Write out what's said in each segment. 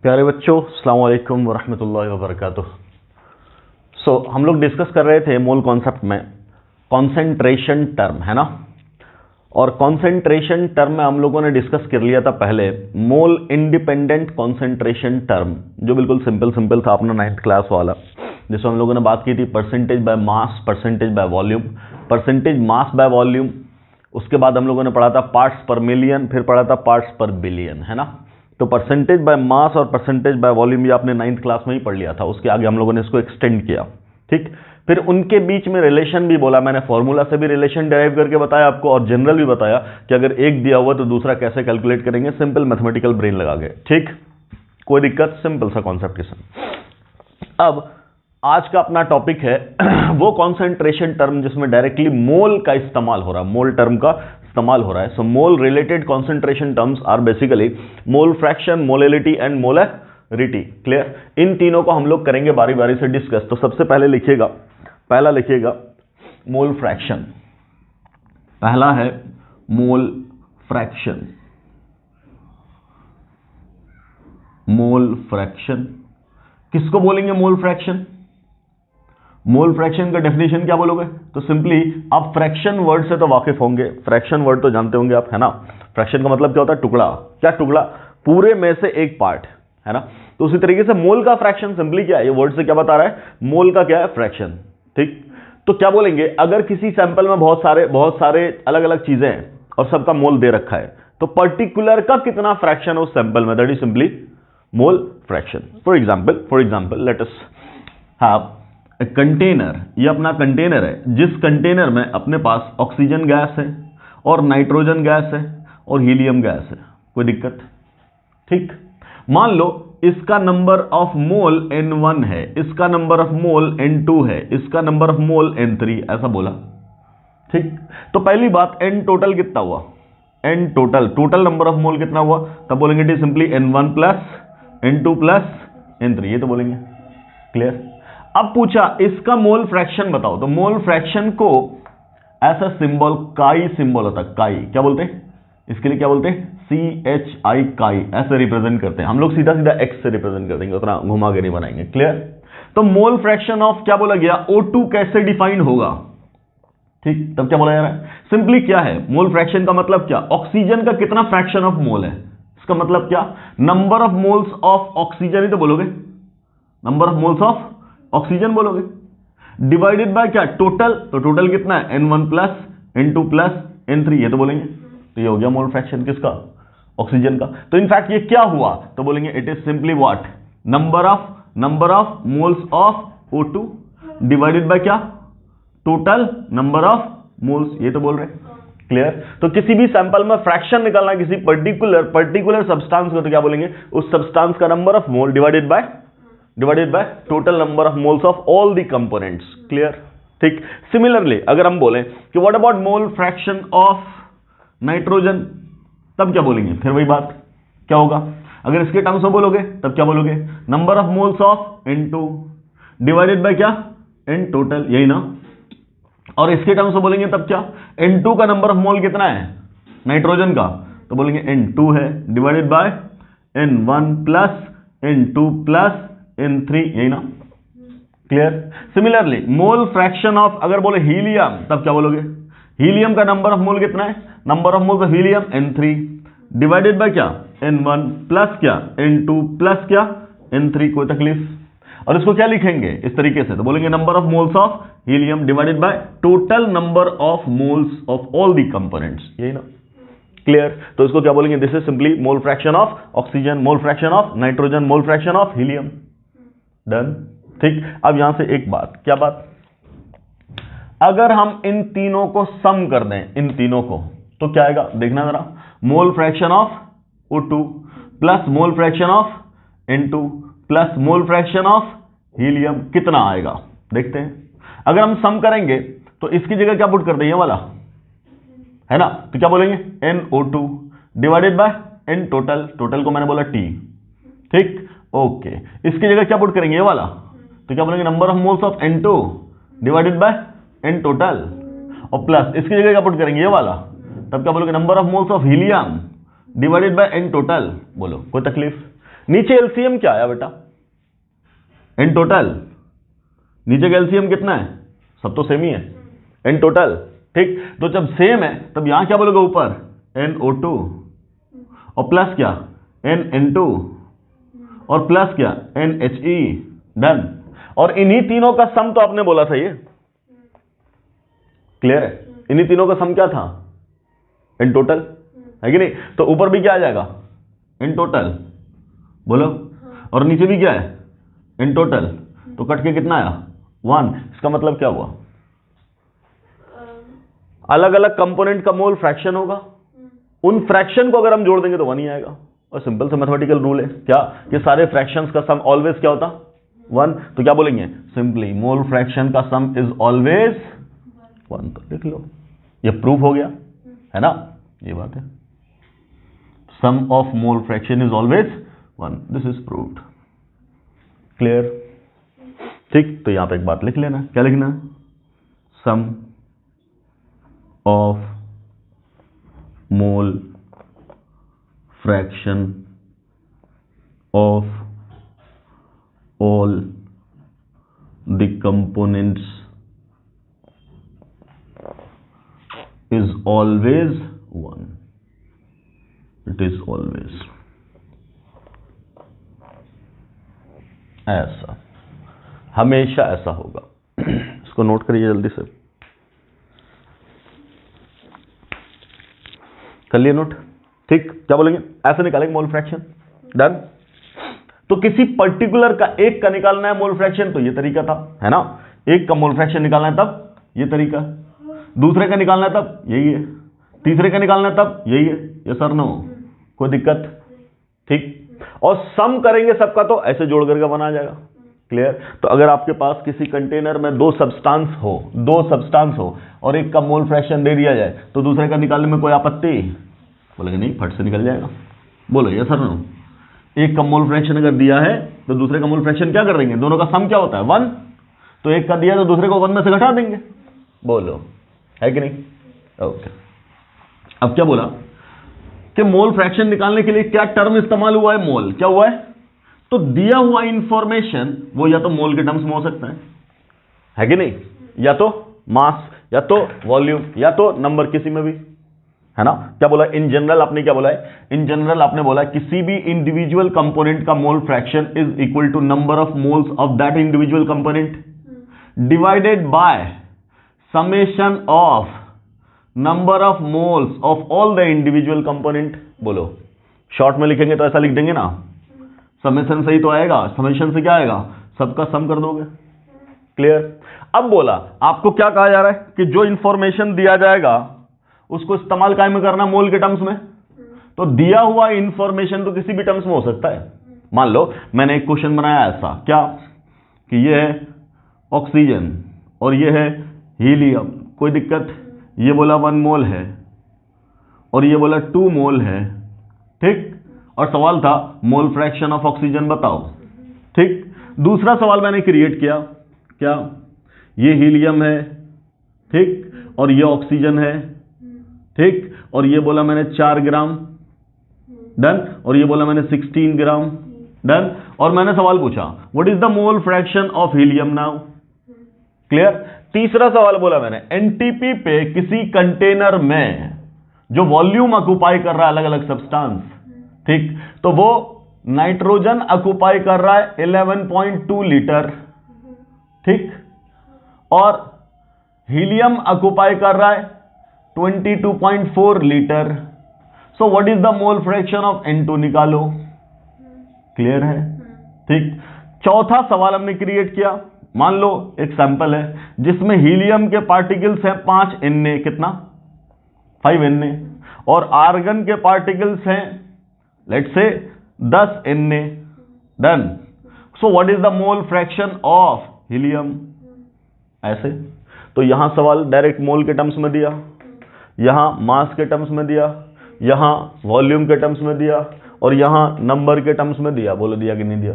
प्यारे बच्चों, अस्सलाम वालेकुम वरहमतुल्लाहि वबरकातुह। हम लोग डिस्कस कर रहे थे मोल कॉन्सेप्ट में कॉन्सेंट्रेशन टर्म, है ना। और कॉन्सेंट्रेशन टर्म में हम लोगों ने डिस्कस कर लिया था पहले मोल इंडिपेंडेंट कॉन्सेंट्रेशन टर्म, जो बिल्कुल सिंपल था अपना 9th क्लास वाला, जिसमें हम लोगों ने बात की थी percentage by mass, percentage by volume, percentage mass by volume. उसके बाद हम लोगों ने पढ़ा था पार्ट्स पर मिलियन, फिर पढ़ा था पार्ट्स पर बिलियन, है ना। तो परसेंटेज बाय मास और परसेंटेज बाय वॉल्यूम ये आपने 9th क्लास में ही पढ़ लिया था। उसके आगे हम लोगों ने इसको एक्सटेंड किया, ठीक। फिर उनके बीच में रिलेशन भी बोला मैंने, फॉर्मूला से भी रिलेशन डेराइव करके बताया आपको, और जनरल भी बताया कि अगर एक दिया हुआ तो दूसरा कैसे कैलकुलेट करेंगे, सिंपल मैथमेटिकल ब्रेन लगा के, ठीक। कोई दिक्कत, सिंपल सा कॉन्सेप्ट के साथ। अब आज का अपना टॉपिक है वो कॉन्सेंट्रेशन टर्म जिसमें डायरेक्टली मोल का इस्तेमाल हो रहा है, मोल टर्म का इस्तेमाल हो रहा है। So mole related concentration terms are basically mole fraction, molality and molarity. Clear? इन तीनों को हम लोग करेंगे बारी बारी से डिस्कस। तो सबसे पहले लिखिएगा, पहला लिखिएगा मोल फ्रैक्शन। पहला है मोल फ्रैक्शन। मोल फ्रैक्शन किसको बोलेंगे? Mole fraction. मोल फ्रैक्शन का डेफिनेशन क्या बोलोगे? तो सिंपली आप फ्रैक्शन वर्ड से तो वाकिफ होंगे, फ्रैक्शन वर्ड तो जानते होंगे आप, है ना। फ्रैक्शन का मतलब क्या होता है? टुकड़ा। क्या टुकड़ा? पूरे में से एक पार्ट, है ना। तो उसी तरीके से मोल का फ्रैक्शन सिंपली क्या है? ये वर्ड से क्या बता रहा है? मोल का क्या है? फ्रैक्शन, ठीक। तो क्या बोलेंगे, अगर किसी सैंपल में बहुत सारे अलग अलग चीजें हैं और सबका मोल दे रखा है, तो पर्टिकुलर का कितना फ्रैक्शन है उस सैंपल में, that is simply mole fraction. For example let us have a container. ये अपना कंटेनर है, जिस कंटेनर में अपने पास ऑक्सीजन गैस है और नाइट्रोजन गैस है और हीलियम गैस है। कोई दिक्कत? ठीक। मान लो इसका नंबर ऑफ मोल N1 है, इसका नंबर ऑफ मोल N2 है, इसका नंबर ऑफ मोल N3, ऐसा बोला, ठीक। तो पहली बात, N टोटल कितना हुआ? N टोटल नंबर ऑफ मोल कितना हुआ? तब बोलेंगे it is simply N1 plus N2 plus N3, ये तो बोलेंगे। क्लियर? अब पूछा इसका मोल फ्रैक्शन बताओ, तो मोल फ्रैक्शन को ऐसा सिंबल काई सिंबल होता है, काई क्या बोलते हैं इसके लिए? क्या बोलते हैं? CHI, काई, ऐसे रिप्रेजेंट करते हैं हम लोग। सीधा X से रिप्रेजेंट कर देंगे, उतना घुमा के नहीं बनाएंगे। क्लियर? तो मोल फ्रैक्शन ऑफ क्या बोला गया? O2 कैसे डिफाइन होगा, ठीक। तब क्या बोला जा रहा है? सिंपली क्या है मोल फ्रैक्शन का मतलब? क्या? ऑक्सीजन का कितना फ्रैक्शन ऑफ मोल है, इसका मतलब क्या? Number of moles of oxygen ही तो बोलोगे, number of moles of oxygen बोलोगे, डिवाइडेड बाय क्या? टोटल। तो टोटल कितना है? N1 plus N2 plus N3, ये तो बोलेंगे। तो ये हो गया मोल फ्रैक्शन किसका? ऑक्सीजन का। तो इनफैक्ट ये क्या हुआ? तो बोलेंगे it is simply what? Number of moles of O2 divided by क्या? टोटल नंबर ऑफ मोल्स, ये तो बोल रहे हैं। क्लियर? तो किसी भी सैंपल में फ्रैक्शन निकालना किसी पर्टिकुलर सब्सटेंस को, तो क्या बोलेंगे? उस सब्सटेंस का number of mole divided by total number of moles of all the components. Clear? ठीक। सिमिलरली अगर हम बोलें कि what about mole fraction of nitrogen, तब क्या बोलेंगे? फिर वही बात, क्या होगा? अगर इसके टर्म्स में बोलोगे तब क्या बोलोगे? Number of moles of N2 divided by क्या? N टोटल, यही ना। और इसके टर्म्स में बोलेंगे तब क्या? N2 का नंबर ऑफ मोल कितना है नाइट्रोजन का? तो बोलेंगे N2 है divided by N1 plus N2 plus N3, यही ना। Clear? Similarly mole fraction of अगर बोले हीलियम, तब क्या बोलोगे? हीलियम का नंबर ऑफ मोल कितना है? Number of mole of helium N3 divided by क्या? N1 प्लस क्या? N2 प्लस क्या? N3। कोई तकलीफ? और इसको क्या लिखेंगे इस तरीके से? तो बोलेंगे number of moles of helium divided by total number of moles of all the components, यही ना। क्लियर? तो इसको क्या बोलेंगे? This is simply mole fraction of oxygen, mole fraction of nitrogen, mole fraction of helium. Done? ठीक। अब यहां से एक बात, क्या बात? अगर हम इन तीनों को सम कर दें, इन तीनों को, तो क्या आएगा? देखना जरा। मोल fraction of O2 plus mole fraction of N2 plus mole fraction of helium, कितना आएगा? देखते हैं। अगर हम सम करेंगे तो इसकी जगह क्या पुट कर दें? ये वाला, है ना। तो क्या बोलेंगे? NO2 divided by N total, total को मैंने बोला T, ठीक। ओके, इसकी जगह क्या पुट करेंगे? ये वाला। तो क्या बोलेंगे? Number of moles of N2 divided by N total, और प्लस इसकी जगह क्या पुट करेंगे? ये वाला। तब क्या बोलोगे? Number of moles of helium divided by N total. बोलो, कोई तकलीफ? नीचे एलसीएम क्या आया बेटा? In total. नीचे का एलसीएम कितना है? सब तो सेम ही है, इन टोटल। ठीक, तो जब सेम है तब यहां क्या बोलोगे? ऊपर NO2 और प्लस क्या? NN2 और प्लस क्या? NHE। डन। और इन्हीं तीनों का सम तो आपने बोला था, ये क्लियर है? इन्हीं तीनों का सम क्या था? इन टोटल, है कि नहीं? तो ऊपर भी क्या आ जाएगा? इन टोटल, बोलो। और नीचे भी क्या है? In total. तो कट के कितना आया? 1। इसका मतलब क्या हुआ? अलग अलग कंपोनेंट का मोल फ्रैक्शन होगा, उन फ्रैक्शन को अगर हम जोड़ देंगे तो 1 ही आएगा। और सिंपल से मैथमेटिकल रूल है क्या, कि सारे फ्रैक्शंस का सम ऑलवेज क्या होता? 1। तो क्या बोलेंगे? सिंपली मोल फ्रैक्शन का सम इज ऑलवेज 1। तो लिख लो, ये प्रूफ हो गया, है ना? ये बात है, sum of mole fraction is always 1। This is proved. Clear? ठीक, तो यहां पे एक बात लिख लेना। क्या लिखना है? Sum of mole fraction of all the components is always 1. It is always ऐसा, हमेशा ऐसा होगा। इसको नोट करिए जल्दी से, कर लिए नोट? ठीक, क्या बोलेंगे? ऐसे निकालेंगे मोल फ्रैक्शन। डन। तो किसी पर्टिकुलर का एक का निकालना है मोल फ्रैक्शन, तो ये तरीका था, है ना? एक का मोल फ्रैक्शन निकालना है तब ये तरीका, दूसरे का निकालना है तब यही है, तीसरे का निकालना है तब यही है। ये सर नो, कोई दिक्कत? ठीक। और सम करेंगे सबका तो ऐसे जोड़ करके बना जाएगा। क्लियर? तो अगर आपके पास किसी कंटेनर में दो सब्सटेंस हो और एक का मोल फ्रैक्शन दे दिया जाए, तो दूसरे का निकालने में कोई आपत्ति? बोलेंगे नहीं, फट से निकल जाएगा। बोलो ये सर नो। एक का मोल फ्रैक्शन अगर दिया है तो दूसरे का मोल फ्रैक्शन क्या कर देंगे? दोनों का सम क्या होता है? 1। तो एक का दिया तो दूसरे को 1 में से घटा देंगे। बोलो, है कि नहीं? ओके। अब क्या बोला कि मोल फ्रैक्शन निकालने के लिए क्या टर्म इस्तेमाल हुआ है? मोल। क्या हुआ है? तो दिया हुआ इंफॉर्मेशन वो या तो मोल के टर्म्स में हो सकता है कि नहीं? या तो मास, या तो वॉल्यूम, या तो नंबर, किसी में भी, है ना? क्या बोला इन जनरल? आपने क्या बोला है इन जनरल? आपने बोला किसी भी इंडिविजुअल कंपोनेंट का mole fraction is equal to number of moles of that individual component divided by summation of number of moles of all the individual component. बोलो, शॉर्ट में लिखेंगे तो ऐसा लिख देंगे ना, समेशन से ही तो आएगा, समेशन से क्या आएगा? सबका सम कर दोगे। क्लियर? अब बोला आपको क्या कहा जा रहा है कि जो इंफॉर्मेशन दिया जाएगा उसको इस्तेमाल काय में करना? मोल के टर्म्स में। तो दिया हुआ इंफॉर्मेशन तो किसी भी टर्म्स में हो सकता है। मान लो मैंने एक क्वेश्चन बनाया ऐसा, क्या कि ये है ऑक्सीजन और ये है हीलियम, कोई दिक्कत? ये बोला 1 मोल है और ये बोला 2 मोल है, ठीक? और सवाल था मोल फ्रैक्शन ऑफ ऑक्सीजन बताओ, ठीक? दूसरा सवाल मैंने क्रिएट किया, क्या ये हीलियम है, ठीक, और ये ऑक्सीजन है, ठीक, और ये बोला मैंने 4 ग्राम, डन, और ये बोला मैंने 16 ग्राम, डन, और मैंने सवाल पूछा what is the mole fraction of helium now. Clear? तीसरा सवाल बोला मैंने एनटीपी पे किसी कंटेनर में जो वॉल्यूम ऑक्युपाई कर रहा है अलग अलग सब्सटेंस, ठीक, तो वो नाइट्रोजन ऑक्युपाई कर रहा है 11.2 लीटर, ठीक, और हीलियम ऑक्युपाई कर रहा है 22.4 litre. So what is the mole fraction of N2 निकालो। क्लियर है? ठीक। चौथा सवाल हमने क्रिएट किया, मान लो एक सैंपल है जिसमें हीलियम के पार्टिकल्स हैं 5 Na, कितना? 5 Na, और आर्गन के पार्टिकल्स हैं let's say 10 Na, done. So what is the mole fraction of helium? ऐसे। तो यहां सवाल डायरेक्ट मोल के टर्म्स में दिया, यहां मास के टर्म्स में दिया, यहां वॉल्यूम के टर्म्स में दिया, और यहां नंबर के टर्म्स में दिया। बोलो दिया कि नहीं दिया?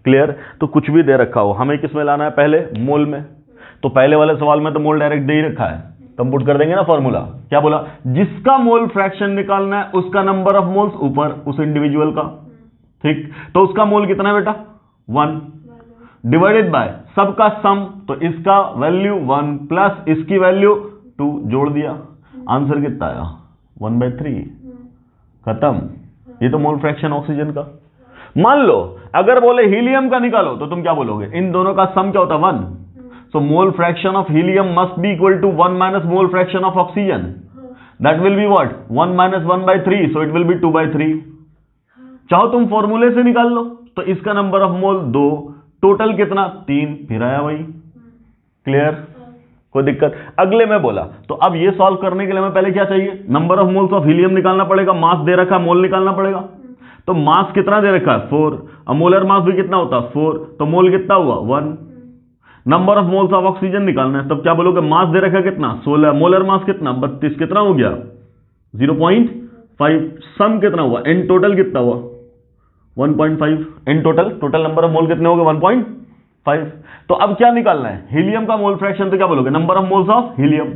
क्लियर? तो कुछ भी दे रखा हो, हमें किस में लाना है? पहले मोल में। तो पहले वाले सवाल में तो मोल डायरेक्ट दे ही रखा है, तो हम पुट कर देंगे ना फॉर्मूला। क्या बोला? जिसका मोल फ्रैक्शन निकालना है उसका नंबर ऑफ मोल्स ऊपर उस इंडिविजुअल का, ठीक, तो उसका मोल कितना है बेटा 1 डिवाइडेड बाय सबका सम, तो इसका वैल्यू 1 प्लस इसकी वैल्यू 2 जोड़ दिया, आंसर कितना आया 1/3, खत्म। ये तो मोल फ्रैक्शन ऑक्सीजन का। मान लो अगर बोले हीलियम का निकालो तो तुम क्या बोलोगे, इन दोनों का सम क्या होता है 1, so mole fraction of helium must be equal to 1 minus mole fraction of oxygen, that will be what 1 minus 1/3, so it will be 2/3। चाहो तुम फॉर्मूले से निकाल लो, तो इसका नंबर ऑफ मोल 2, टोटल कितना 3, फिर आया वही। क्लियर, कोई दिक्कत? अगले में बोला तो अब ये सॉल्व करने के लिए हमें पहले क्या चाहिए, number of moles of helium निकालना पड़ेगा, मास दे रखा है, मोल निकालना पड़ेगा। तो मास कितना दे रखा है 4, अब मोलर मास भी कितना होता है 4, तो मोल कितना हुआ 1। Number of moles of oxygen निकालना है, तब क्या बोलोगे, मास दे रखा है कितना 16, मोलर मास कितना 32, कितना हो गया 0.5, सम कितना हुआ, इन टोटल कितना हुआ 1.5, इन टोटल नंबर ऑफ मोल कितने हो गए 1.5। तो अब क्या निकालना है, हीलियम का मोल फ्रैक्शन, तो क्या बोलोगे number of moles of helium,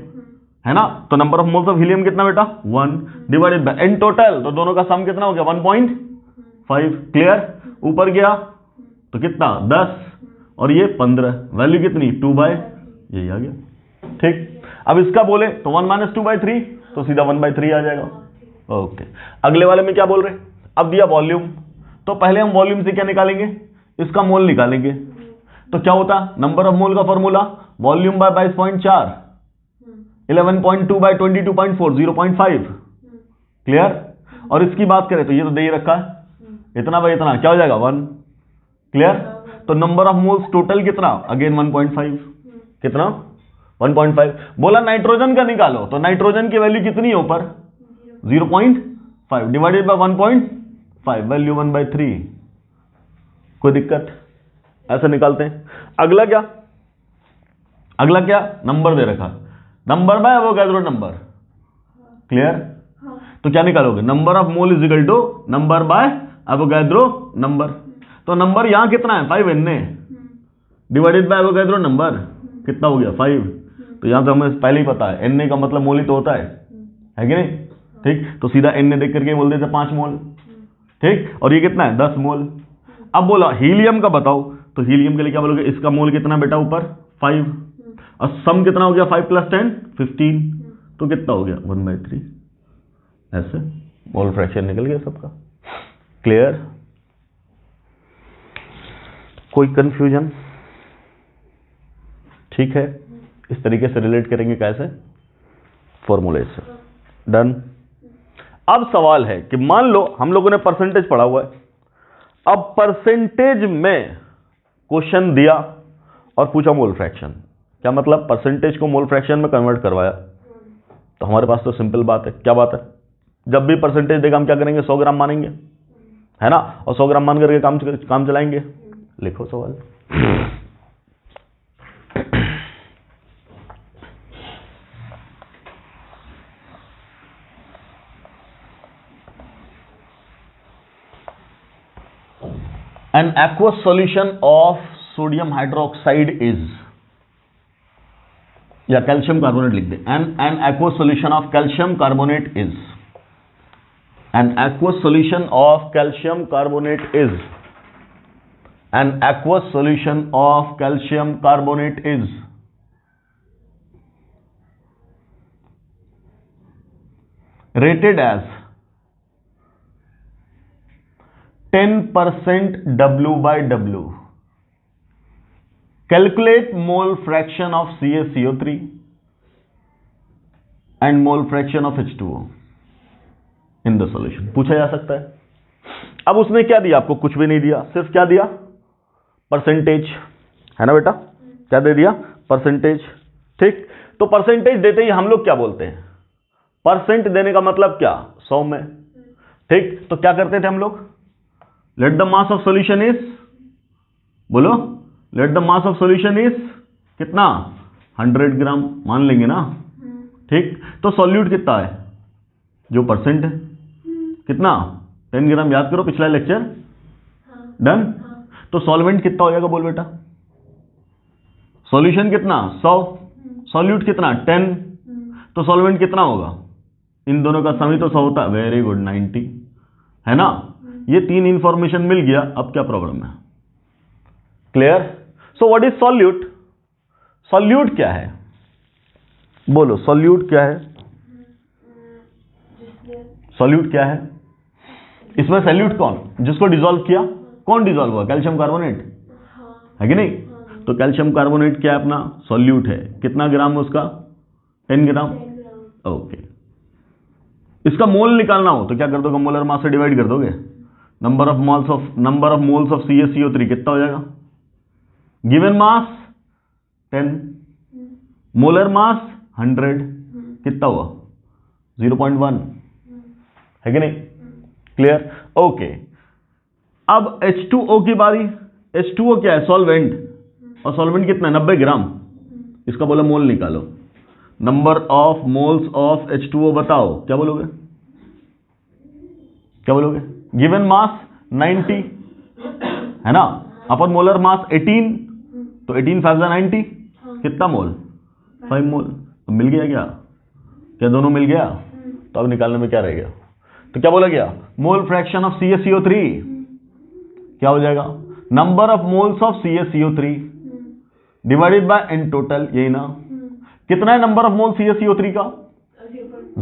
है ना, तो number of moles of helium कितना बेटा 1 डिवाइडेड बाय इन टोटल, तो दोनों का सम कितना हो गया 1.5। क्लियर, ऊपर गया तो कितना 10 और ये 15, वैल्यू कितनी 2 यही आ गया। ठीक, अब इसका बोले तो 1 माइनस 2/3, तो सीधा 1/3 आ जाएगा। ओके, अगले वाले में क्या बोल रहे, अब दिया वॉल्यूम, तो पहले हम वॉल्यूम से क्या निकालेंगे, इसका मोल निकालेंगे। तो क्या होता, नंबर ऑफ मोल का formula volume by 22.4, 11.2 by 22.4, 0.5। Clear, और इसकी बात करें तो ये तो दे ही रखा है, इतना बाय इतना क्या हो जाएगा 1। क्लियर, तो नंबर ऑफ मोल्स टोटल कितना, अगेन 1.5, कितना 1.5। बोला नाइट्रोजन का निकालो, तो नाइट्रोजन की वैल्यू कितनी है ऊपर 0.5 डिवाइडेड बाय 1.5, वैल्यू 1/3। कोई दिक्कत, ऐसे निकालते हैं। अगला क्या, नंबर दे रखा, number by Avogadro number. Clear, तो क्या निकालोगे, number of mole is equal to number by Avogadro number. तो नंबर यहां कितना है 5 Na divided by Avogadro number कितना हो गया 5। तो यहां तो हमें पहले ही पता है Na का मतलब मोल ही तो होता है कि नहीं। ठीक, तो सीधा Na देख करके बोल देते 5 मोल। ठीक, और ये कितना है 10 मोल। अब बोला हीलियम का बताओ, तो हीलियम के लिए क्या बोलोगे, इसका मोल कितना बेटा ऊपर 5, और सम कितना हो गया 5 + 10 15, तो कितना हो गया 1/3। ऐसे मोल फ्रैक्शन निकल गया सबका। क्लियर, कोई कंफ्यूजन? ठीक है, इस तरीके से रिलेट करेंगे कैसे, फॉर्मूले से। डन। अब सवाल है कि मान लो हम लोगों ने परसेंटेज पढ़ा हुआ है, अब परसेंटेज में क्वेश्चन दिया और पूछा मोल फ्रैक्शन, क्या मतलब परसेंटेज को मोल फ्रैक्शन में कन्वर्ट करवाया। तो हमारे पास तो सिंपल बात है, क्या बात है, जब भी परसेंटेज देगा हम क्या करेंगे 100 ग्राम मानेंगे, है ना, और 100 ग्राम मान करके काम चलाएंगे। लिखो सवाल। An aqueous solution of sodium hydroxide is, या कैल्शियम कार्बोनेट लिख दे, an aqueous solution of calcium carbonate is, an aqueous solution of calcium carbonate is, an aqueous solution of calcium carbonate is rated as 10% W/W. Calculate mole fraction of CaCO3 and mole fraction of H2O in the solution. पूछा जा सकता है। अब उसने क्या दिया आपको, कुछ भी नहीं दिया, सिर्फ क्या दिया परसेंटेज, है ना बेटा, क्या दे दिया परसेंटेज। ठीक, तो परसेंटेज देते ही हम लोग क्या बोलते हैं, परसेंट देने का मतलब क्या 100 में। ठीक, तो क्या करते थे हम लोग, let the mass of solution is, बोलो let the mass of solution is कितना 100 ग्राम मान लेंगे ना। ठीक, तो सॉल्यूट कितना है, जो परसेंट है कितना 10 ग्राम, याद करो पिछला लेक्चर। डन, तो सॉल्वेंट कितना हो जाएगा बोल बेटा, सॉल्यूशन कितना 100, सॉल्यूट कितना 10, तो सॉल्वेंट कितना होगा, इन दोनों का सम ही तो 100 होता है। वेरी गुड 90, है ना। ये 3 इंफॉर्मेशन मिल गया, अब क्या प्रॉब्लम है? Clear? So what is solute? Solute क्या है? बोलो, सॉल्यूट क्या है? सॉल्यूट क्या है? इसमें सॉल्यूट कौन? जिसको डिसॉल्व किया, कौन डिसॉल्व हुआ? कैल्शियम कार्बोनेट, है कि नहीं? तो कैल्शियम कार्बोनेट क्या है अपना? सॉल्यूट है। कितना ग्राम उसका? 10 ग्राम। ओके। इसका मोल निकालना हो तो क्या कर दोगे? मोलर मास से डिवाइड कर दोगे। Number of moles of CaCO3 कितना हो जाएगा? गिवन मास 10, मोलर मास 100, कितना हुआ? 0.1, है कि नहीं? क्लियर? ओके। अब H2O की बारी। H2O क्या है? सॉल्वेंट। और सॉल्वेंट कितना है? 90 ग्राम। इसका बोला मोल निकालो। Number of moles of H2O बताओ। क्या बोलोगे? क्या बोलोगे? गिवन मास 90 है ना, अपन मोलर मास 18, तो 18 5 90, कितना मोल? 5 मोल। तो मिल गया क्या? क्या दोनों मिल गया? तो अब निकालने में क्या रह गया? तो क्या बोला गया? मोल फ्रैक्शन ऑफ CaCO3 क्या हो जाएगा? Number of moles of CaCO3 divided by N total, यही ना? कितना है नंबर ऑफ मोल CaCO3 का?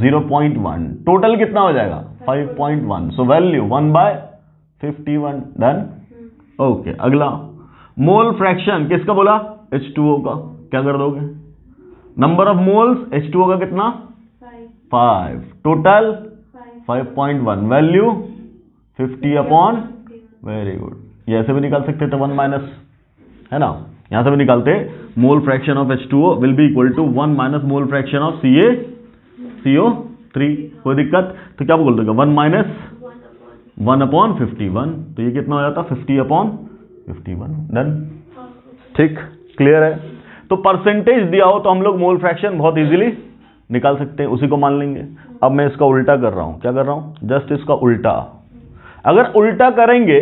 0.1। टोटल कितना हो जाएगा? 5.1। So value 1/51। डन। ओके। अगला मोल फ्रैक्शन किसका बोला? H2O का। क्या कर दोगे? नंबर ऑफ मोल्स H2O का कितना? 5। Total 5.1। Value 50 upon, very good. ये ऐसे भी निकाल सकते थे 1 माइनस, है ना? यहां से भी निकालते mole fraction of H2O will be equal to 1 minus mole fraction of CaCO3। कोई दिक्कत? तो क्या बोल दोगे? 1 माइनस 1 अपॉन 51। तो ये कितना हो जाता? 50 अपॉन 51। डन। ठीक, क्लियर है? तो परसेंटेज दिया हो तो हम लोग मोल फ्रैक्शन बहुत इजीली निकाल सकते हैं, उसी को मान लेंगे। अब मैं इसका उल्टा कर रहा हूं। क्या कर रहा हूं? जस्ट इसका उल्टा। अगर उल्टा करेंगे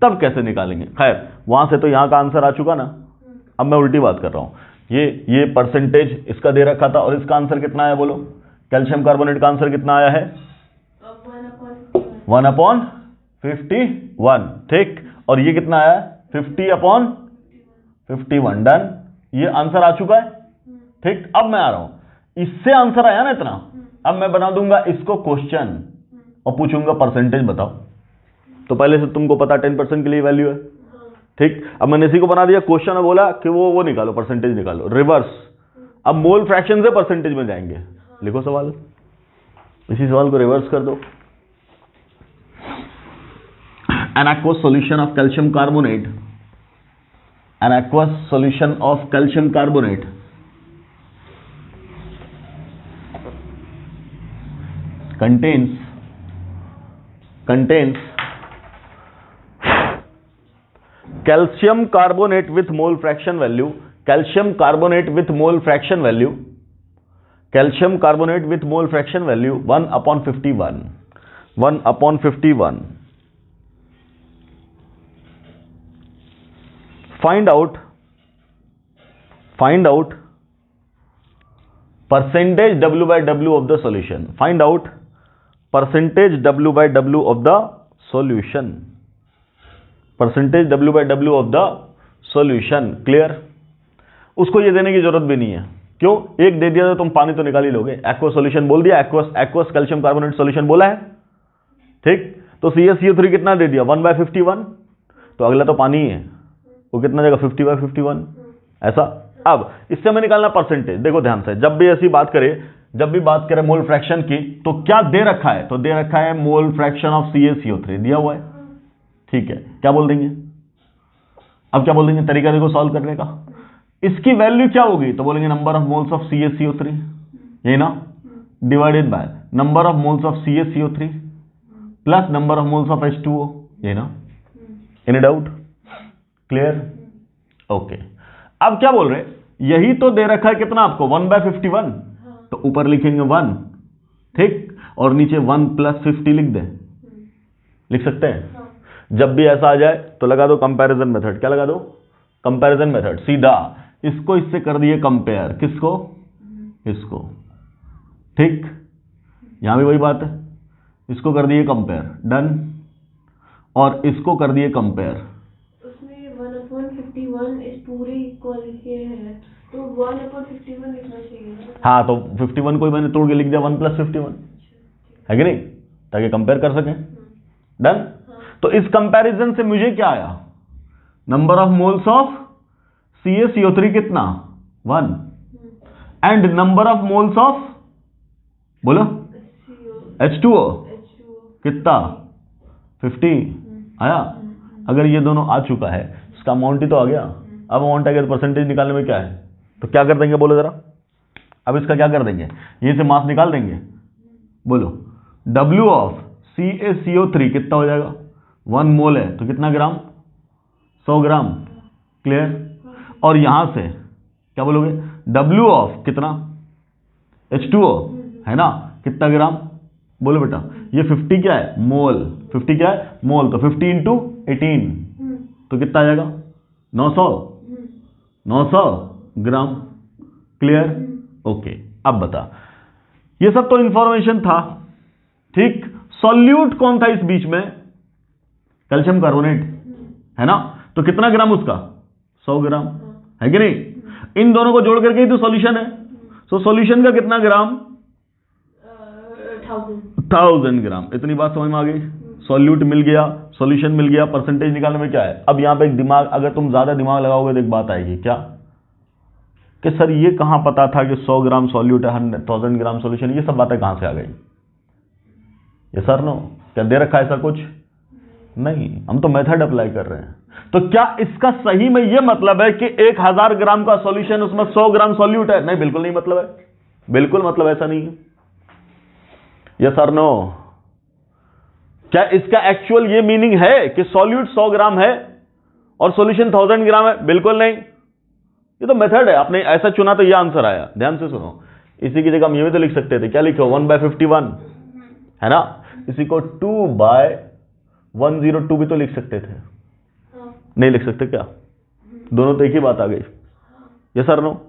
तब कैसे निकालेंगे? खैर, वहां से तो यहां का आंसर आ चुका ना। अब मैं उल्टी बात कर रहा हूं। ये परसेंटेज इसका दे रखा था और इसका आंसर कितना आया? बोलो। कैल्शियम कार्बोनेट का आंसर कितना आया है? 1 अपॉन 51। ठीक। और ये कितना आया? 50 अपॉन 51। डन। ये आंसर आ चुका है। ठीक। अब मैं आ रहा हूं, इससे आंसर आया ना इतना। अब मैं बना दूंगा इसको क्वेश्चन और पूछूंगा परसेंटेज बताओ। तो पहले से तुमको पता 10% के लिए वैल्यू है। ठीक। अब मैंने इसी को बना दिया क्वेश्चन और बोला कि वो निकालो, परसेंटेज निकालो। रिवर्स। अब मोल फ्रैक्शन से परसेंटेज में जाएंगे। लिखो सवाल, इसी सवाल को रिवर्स कर दो। An aqueous solution of calcium carbonate, an aqueous solution of calcium carbonate contains calcium carbonate with mole fraction value, calcium carbonate with mole fraction value, calcium carbonate with mole fraction value 1 upon 51, 1 upon 51. Find out percentage W by W of the solution. Find out percentage W by W of the solution. Percentage W by W of the solution. Clear? उसको ये देने की जरूरत भी नहीं है। क्यों? एक दे दिया तो तुम पानी तो निकाल ही लोगे। एक्वस सॉल्यूशन बोल दिया, एक्वस कैल्शियम कार्बोनेट सॉल्यूशन बोला है। ठीक। तो CaCO3 कितना दे दिया? 1/51। तो अगला तो पानी ही है, वो कितना देगा? 50/51। ऐसा। अब इससे हमें निकालना परसेंटेज। देखो ध्यान से, जब भी ऐसी बात करें मोल फ्रैक्शन की, तो क्या दे रखा है? तो दे रखा है मोल फ्रैक्शन ऑफ CaCO3 दिया हुआ है। ठीक है। क्या बोल देंगे? अब क्या बोल देंगे? तरीका देखो सॉल्व करने का। इसकी वैल्यू क्या होगी? तो बोलेंगे number of moles of CaCO3, यही ना, divided by number of moles of CaCO3 plus number of moles of H2O, यही ना। Any doubt? क्लियर? ओके। अब क्या बोल रहे? यही तो दे रखा है कितना आपको? 1/51। तो ऊपर लिखेंगे 1, ठीक, और नीचे 1 + 50 लिख दें। लिख सकते हैं? जब भी ऐसा आ जाए तो लगा दो कंपैरिजन मेथड। क्या लगा दो? Comparison method. सीधा इसको इससे कर दिए कंपेयर। किसको? इसको। ठीक। यहां भी वही बात है, इसको कर दिए कंपेयर। डन। और इसको कर दिए कंपेयर। उसमें 1/51 इस पूरे इक्वल के है, तो 1/51 लिखना चाहिए। हाँ, तो 51 को ही मैंने तोड़ के लिख दिया 1 + 51, है कि नहीं, ताकि कंपेयर कर सकें। डन। तो इस कंपैरिजन से मुझे क्या आया, number of moles of CaCO3 कितना 1 and number of moles of, बोलो, H2O कितना 50 आया। अगर ये दोनों आ चुका है, इसका अमाउंट ही तो आ गया। अब अमाउंट आ गया तो परसेंटेज निकालने में क्या है, तो क्या कर देंगे बोलो जरा, अब इसका क्या कर देंगे, ये से मास निकाल देंगे। बोलो W ऑफ CaCO3 कितना हो जाएगा, 1 मोल है तो कितना ग्राम, 100 ग्राम। क्लियर। और यहां से क्या बोलोगे, W ऑफ कितना H2O है ना, कितना ग्राम, बोलो बेटा। ये 50 क्या है, मोल, 50 क्या है, मोल, तो 50 × 18 तो कितना आ जाएगा 900 ग्राम। क्लियर। ओके। अब बता, ये सब तो इंफॉर्मेशन था, ठीक। सॉल्यूट कौन था इस बीच में, कैल्शियम कार्बोनेट, है ना, तो कितना ग्राम उसका 100 ग्राम, है कि नहीं। इन दोनों को जोड़ करके ही तो सॉल्यूशन है। सो सॉल्यूशन का कितना ग्राम, 1000 ग्राम। इतनी बात समझ में आ गई। सॉल्यूट मिल गया, सॉल्यूशन मिल गया, परसेंटेज निकालने में क्या है। अब यहां पे एक दिमाग, अगर तुम ज्यादा दिमाग लगाओगे तो एक बात आएगी, क्या कि सर ये कहां पता था कि 100 ग्राम सॉल्यूट है, 1000 ग्राम सॉल्यूशन, ये सब बातें कहां से आ गई। ये सर नो, क्या दे रखा है ऐसा कुछ नहीं, हम तो मेथड अप्लाई कर रहे हैं। तो क्या इसका सही में ये मतलब है कि 1000 ग्राम का सॉल्यूशन, उसमें 100 ग्राम सॉल्यूट है, नहीं, बिल्कुल नहीं मतलब है, बिल्कुल मतलब ऐसा नहीं है। यस और नो। क्या इसका एक्चुअल ये मीनिंग है कि सॉल्यूट 100 ग्राम है और सॉल्यूशन 1000 ग्राम है, बिल्कुल नहीं। ये तो मेथड है, आपने ऐसा चुना तो ये आंसर आया। ध्यान से सुनो, इसी की जगह हम ये भी तो लिख सकते थे, क्या लिखो 1/51 है ना, इसी को 2/102 भी तो लिख सकते थे, नहीं लिख सकते क्या, दोनों तो एक ही बात आ गई। Yes sir no.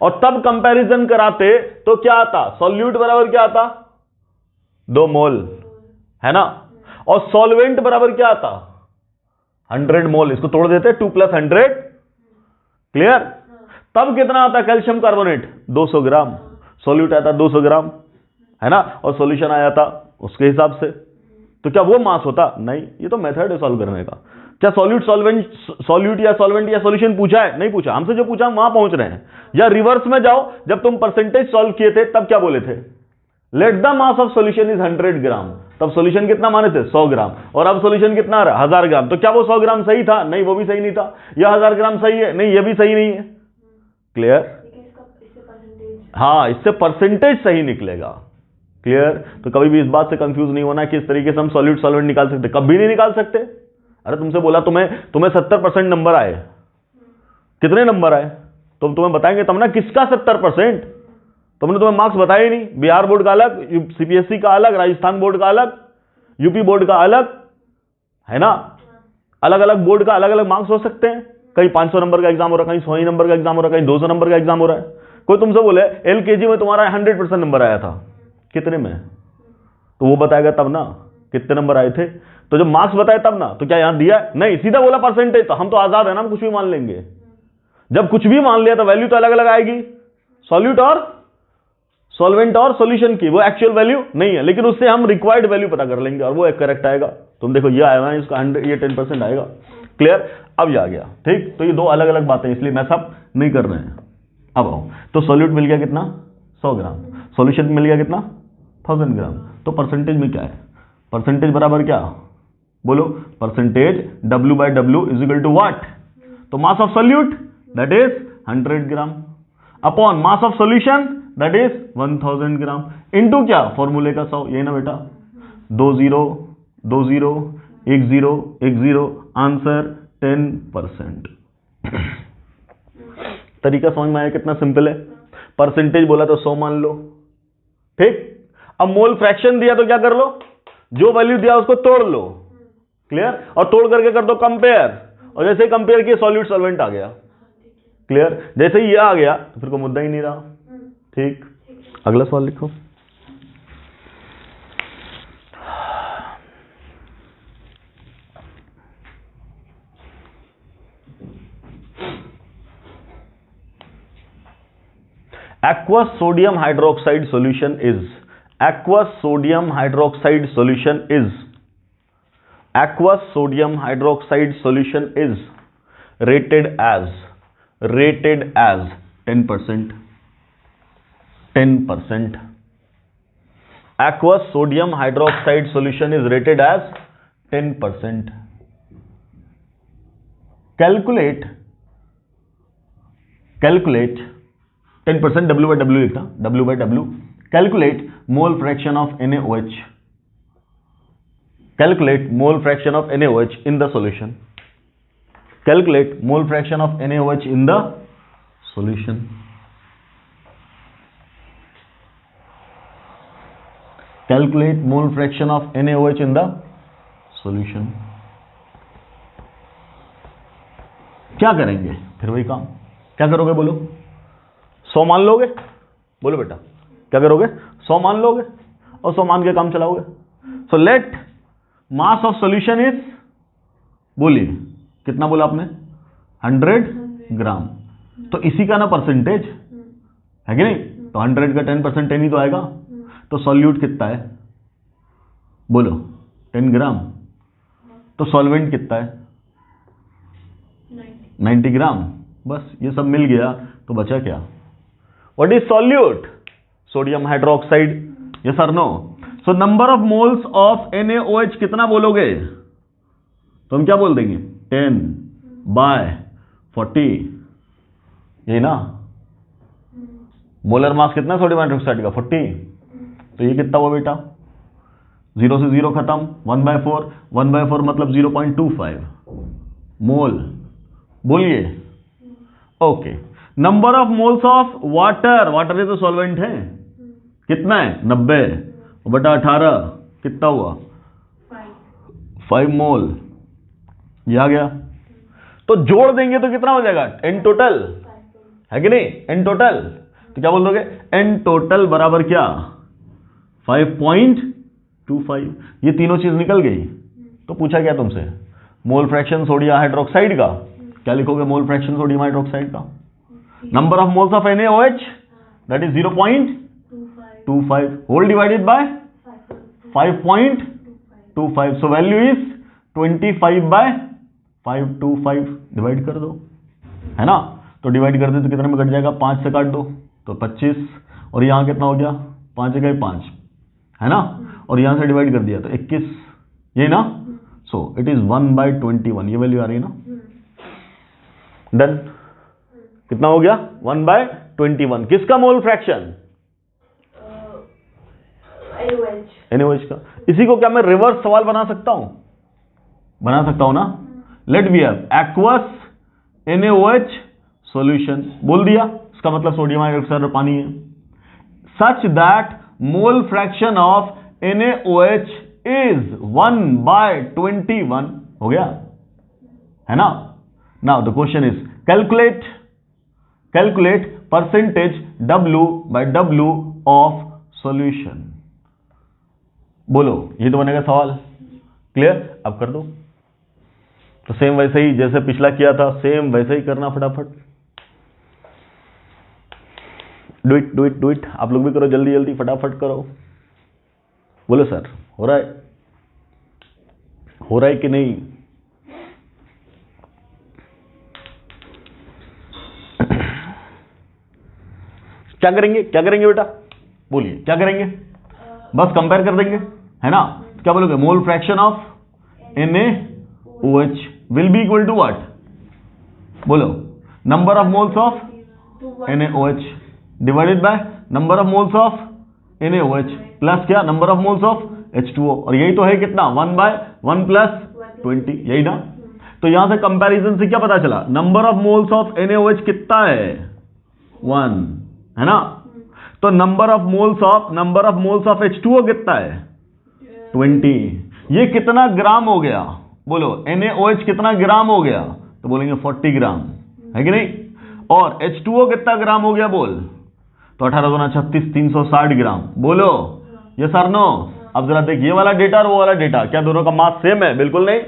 और तब कंपैरिजन कराते तो क्या आता, सॉल्यूट बराबर क्या आता 2 मोल, है ना, और सॉल्वेंट बराबर क्या आता 100 मोल। इसको तोड़ देते 2 + 100। क्लियर। तब कितना आता कैल्शियम कार्बोनेट 200 ग्राम, सॉल्यूट आता 200 ग्राम, है ना, और सॉल्यूशन आया था उसके हिसाब से। तो क्या वो मास होता, नहीं, ये तो मेथड है सॉल्व करने का। क्या सॉल्यूट सॉल्वेंट या सॉल्यूशन पूछा है, नहीं पूछा, हमसे जो पूछा हम वहां पहुंच रहे हैं। या रिवर्स में जाओ, जब तुम परसेंटेज सॉल्व किए थे तब क्या बोले थे, late the mass of solution is 100 ग्राम, तब सॉल्यूशन कितना माने थे 100 ग्राम, और अब सॉल्यूशन कितना आ रहा है 1000 ग्राम। तो क्या वो 100 ग्राम सही था, नहीं वो भी सही नहीं था। या 1000 ग्राम सही है, नहीं ये भी सही नहीं है। क्लियर। हाँ, इससे परसेंटेज सही निकलेगा। क्लियर। तो कभी भी इस बात से कंफ्यूज नहीं होना कि इस तरीके से हम सॉल्यूट सॉल्वेंट निकाल सकते, कभी नहीं निकाल सकते। अरे तुमसे बोला तुम्हें 70% नंबर आए, कितने नंबर आए तो तुम्हें बताएंगे तब ना, किसका 70%, तुमने तुम्हें मार्क्स बताया ही नहीं। बिहार बोर्ड का अलग, CPSC का अलग, राजस्थान बोर्ड का अलग, यूपी बोर्ड का अलग, है ना, अलग अलग बोर्ड का अलग अलग मार्क्स हो सकते हैं। कहीं 500 नंबर का एग्जाम हो रहा है, कहीं 100 नंबर का एग्जाम हो रहा है, कहीं 200 नंबर का एग्जाम हो रहा है। कोई तुमसे बोले LKG में तुम्हारा 100% नंबर आया था, कितने में, तो वो बताएगा तब ना कितने नंबर आए थे। तो जब मार्क्स बताए तब ना, तो क्या यहां दिया नहीं, सीधा बोला परसेंटेज, तो हम तो आजाद है ना, हम कुछ भी मान लेंगे। जब कुछ भी मान लिया तो वैल्यू तो अलग अलग आएगी, सॉल्यूट और सॉल्वेंट और सॉल्यूशन की, वो एक्चुअल वैल्यू नहीं है, लेकिन उससे हम रिक्वायर्ड वैल्यू पता कर लेंगे और वो एक करेक्ट आएगा। तुम देखो ये आएगा, इसका 100, ये 10% आएगा। क्लियर। अब ये आ गया, ठीक। तो ये दो अलग अलग बातें, इसलिए मैं सब नहीं कर रहे हैं। अब आओ, तो सॉल्यूट मिल गया कितना 100 ग्राम, सॉल्यूशन मिल गया कितना 1000 ग्राम। तो परसेंटेज में क्या है, परसेंटेज बराबर क्या, बोलो, परसेंटेज W/W = व्हाट, तो मास of solute that is 100 gram upon mass of solution that is 1000 gram into क्या, फॉर्मूले का 100, ये ना बेटा, 20 20 10 10, आंसर 10%। तरीका समझ में आया कितना सिंपल है। परसेंटेज बोला तो 100 मान लो, ठीक। अब मोल फ्रैक्शन दिया तो क्या कर लो, जो वैल्यू दिया उसको तोड़ लो। क्लियर। और तोड़ करके कर दो कंपेयर, और जैसे ही कंपेयर किया सॉल्यूट सॉल्वेंट आ गया। क्लियर। जैसे ही ये आ गया तो फिर कोई मुद्दा ही नहीं रहा। ठीक। अगला सवाल लिखो। aqueous sodium hydroxide solution is aqueous sodium hydroxide solution is aqueous sodium hydroxide solution is rated as 10%. Aqueous sodium hydroxide solution is rated as 10%. Calculate 10% W by W लिखना, W by W. Calculate mole fraction of NaOH. Calculate mole fraction of NaOH in the solution. Calculate mole fraction of NaOH in the solution. Calculate mole fraction of NaOH in the solution. क्या करेंगे फिर वही काम, क्या करोगे बोलो? 100 मान लोगे? बोलो बेटा, क्या करोगे? 100 मान लोगे और 100 मान के काम चलाओगे. So let mass of solution is, बोलिए कितना बोला आपने? 100 ग्राम. तो इसी का ना परसेंटेज है कि नहीं? तो 100 का 10% 10 ही तो आएगा. तो सॉल्यूट कितना है बोलो? 10 ग्राम. तो सॉल्वेंट कितना है? 90 ग्राम. बस ये सब मिल गया तो बचा क्या? What is solute? Sodium hydroxide. Yes और no? So number of moles of NaOH कितना बोलोगे? तो हम क्या बोल देंगे? 10 by 40. यही ना? मोलर मास कितना सोडियम हाइड्रोक्साइड का? 40. तो ये कितना हुआ बेटा? 0 से 0 खत्म. 1/4. 1/4 मतलब 0.25 मोल. बोलिए. Okay. Number of moles of water. Water ये तो सॉल्वेंट है. कितना है? 90 बटा 18 कितना हुआ? 5 मोल. ये आ गया. तो जोड़ देंगे तो कितना हो जाएगा? एन टोटल है कि नहीं? N total. तो क्या बोल दोगे? एन टोटल बराबर क्या? 5.25. ये तीनों चीज निकल गई. तो पूछा क्या तुमसे? मोल फ्रैक्शन सोडियम हाइड्रोक्साइड का. क्या लिखोगे? मोल फ्रैक्शन सोडियम हाइड्रोक्साइड का. Number of moles of NaOH that is 0.25 whole divided by 5.25. So value is 25/525. Divide कर दो, है ना? तो डिवाइड कर दे तो कितने में कट जाएगा? 5 से काट दो तो 25. और यहां कितना हो गया? 5 जगह 5, है ना? और यहां से डिवाइड कर दिया तो 21. यही ना? So it is 1/21. ये वैल्यू आ रही है ना? डन. कितना हो गया? 1/21. किसका मोल फ्रैक्शन? NaOH का. इसी को क्या मैं रिवर्स सवाल बना सकता हूं? बना सकता हूं ना? Let be have aqueous NaOH solution. बोल दिया. इसका मतलब सोडियम हाइड्रोक्साइड और पानी है. Such that mole fraction of NaOH is 1/21. हो गया, है ना? Now the question is calculate percentage W/W of solution. बोलो. ये तो बनेगा सवाल. क्लियर? अब कर दो. तो सेम वैसे ही जैसे पिछला किया था सेम वैसे ही करना. फटाफट डू इट. आप लोग भी करो. जल्दी फटाफट करो. बोलो सर हो रहा है कि नहीं? क्या करेंगे बेटा? बोलिए क्या करेंगे? बस कंपेयर कर देंगे, है ना? क्या बोलोगे? Mole fraction of NaOH will be equal to what? बोलो. Number of moles of NaOH divided by number of moles of NaOH plus क्या? Number of moles of H2O. और यही तो है कितना? 1/1 + 20. यही ना? तो यहां से कंपैरिजन से क्या पता चला? Number of moles of NaOH कितना है? 1, है ना? तो number of moles of H2O कितना है? 20. ये कितना ग्राम हो गया? बोलो. NaOH कितना ग्राम हो गया? तो बोलेंगे 40 ग्राम, है कि नहीं? और H2O कितना ग्राम हो गया? बोल. तो 18 × 36 360 ग्राम. बोलो यस और नो? अब जरा देख, ये वाला डेटा और वो वाला डेटा, क्या दोनों का मास सेम है? बिल्कुल नहीं.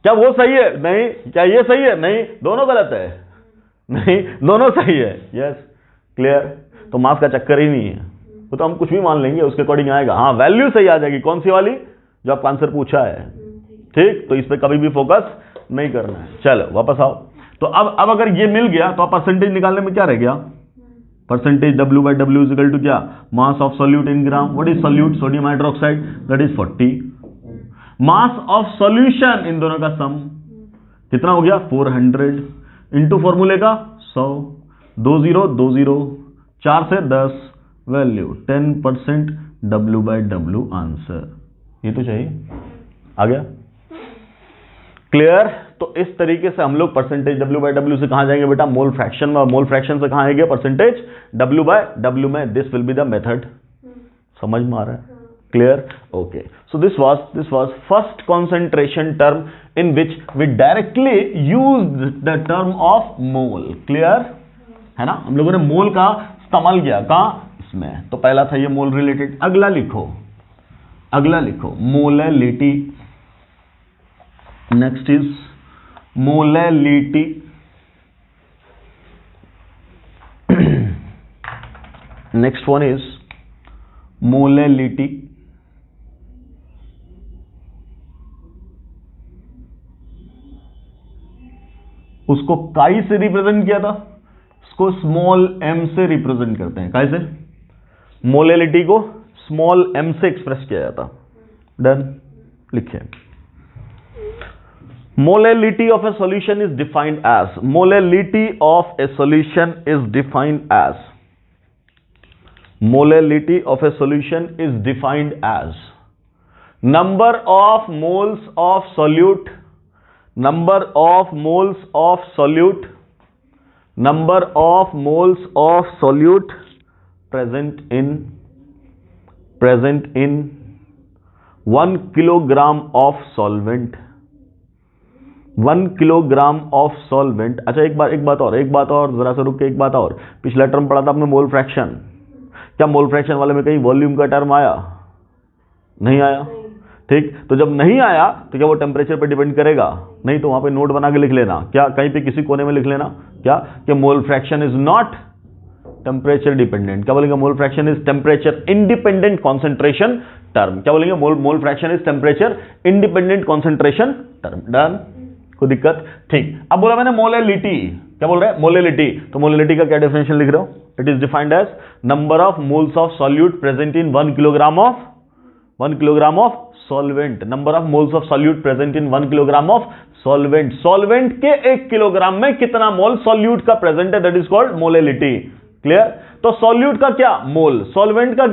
क्या वो सही है? नहीं. क्या ये सही है? नहीं. दोनों गलत है? नहीं, दोनों सही है. यस. क्लियर? तो मास का चक्कर ही नहीं है, वो तो हम कुछ भी मान लेंगे, उसके अकॉर्डिंग आएगा। हाँ, वैल्यू सही आ जाएगी। कौन सी वाली? जो आपका आंसर पूछा है। ठीक, तो इस पर कभी भी फोकस नहीं करना है। चलो वापस आओ। तो अब अगर ये मिल गया तो आप परसेंटेज निकालने में क्या रह गया? Percentage W/W is equal to क्या? Mass of solute in gram. What is solute? Sodium hydroxide, that is 40। Mass of solution, इन दोनों का सम कितना हो गया? 400 इंटू फॉर्मूले का 100, 2020, 4 से 10, वैल्यू 10% W/W आंसर। ये तो चाहिए, आ गया? क्लियर? तो इस तरीके से हम लोग परसेंटेज W/W से कहां जाएंगे बेटा? मोल फ्रैक्शन में, और मोल फ्रैक्शन से कहां आएंगे? परसेंटेज W/W में। This will be the method. समझ में आ रहा है? Clear? Okay, so this was first concentration term in which we directly used the term of mole. Clear है ना? हम लोगों ने मोल का इस्तेमाल किया कहां? इसमें। तो पहला था ये मोल रिलेटेड। अगला लिखो molality. Next is molality. Next one is molality. उसको काई से रिप्रेजेंट किया था, इसको स्मॉल m से रिप्रेजेंट करते हैं। काई से? मोलैलिटी को स्मॉल m से एक्सप्रेस किया जाता। डन, लिखिए। Molality of a solution is defined as, molality of a solution is defined as, molality of a solution is defined as number of moles of solute, number of moles of solute, number of moles of solute present in 1 kilogram of solvent, 1 kilogram of solvent। अच्छा, एक बात और जरा सा रुक के एक बात और। पिछला टर्म पढ़ा था आपने मोल फ्रैक्शन। क्या मोल फ्रैक्शन वाले में कहीं वॉल्यूम का टर्म आया? नहीं आया। ठीक, तो जब नहीं आया तो क्या वो टेम्परेचर पे डिपेंड करेगा? नहीं, तो वहां पे नोट बना के लिख लेना। क्या? कहीं पे किसी कोने में लिख लेना क्या कि मोल fraction is not temperature dependent. क्या बोलेंगे? मोल fraction is temperature independent concentration term. क्या बोलेंगे? मोल fraction is temperature independent concentration term. Done, कोई दिक्कत? ठीक, अब बोला मैंने मोलैलिटी। क्या बोल रहा है? मोलैलिटी। तो मोलैलिटी का क्या डेफिनेशन लिख रहा हूं? It is defined as number of moles of solute present in 1 kilogram of solvent. Number of moles of solute present in 1 kilogram of solvent. Solvent के 1 किलोग्राम में कितना मोल सॉल्यूट का प्रेजेंट है, that is called molality. Clear? तो solute का क्या? मोल। Solvent का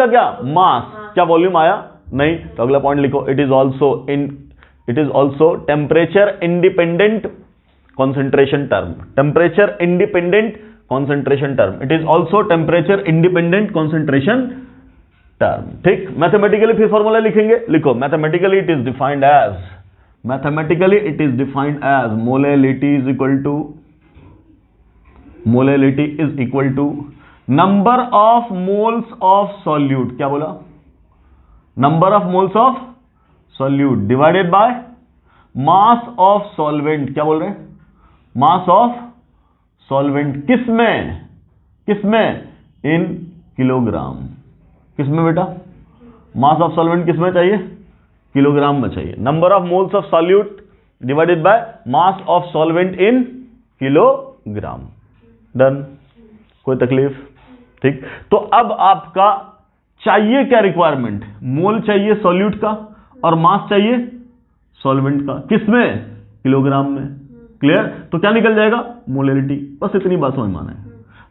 क्या? मास। क्या वॉल्यूम आया? नहीं। तो अगला पॉइंट लिखो, it is also temperature independent concentration term. Temperature independent concentration term. It is also temperature independent concentration term. ठीक, मैथमेटिकली फिर फॉर्मूला लिखेंगे। लिखो, mathematically it is defined as molality is equal to number of moles of solute. क्या बोला? Number of moles of solute divided by mass of solvent. क्या बोल रहे हैं? मास ऑफ सॉल्वेंट किसमें? In kilogram. किसमें बेटा? मास ऑफ सॉल्वेंट किसमें चाहिए? किलोग्राम में चाहिए। Number of moles of solute divided by mass of solvent in kilogram. Done, कोई तकलीफ? ठीक, तो अब आपका चाहिए क्या रिक्वायरमेंट? मोल चाहिए सॉल्यूट का और मास चाहिए सॉल्वेंट का। किसमें? किलोग्राम में। क्लियर? तो क्या निकल जाएगा? मोलैलिटी। बस इतनी बात समझ माना है।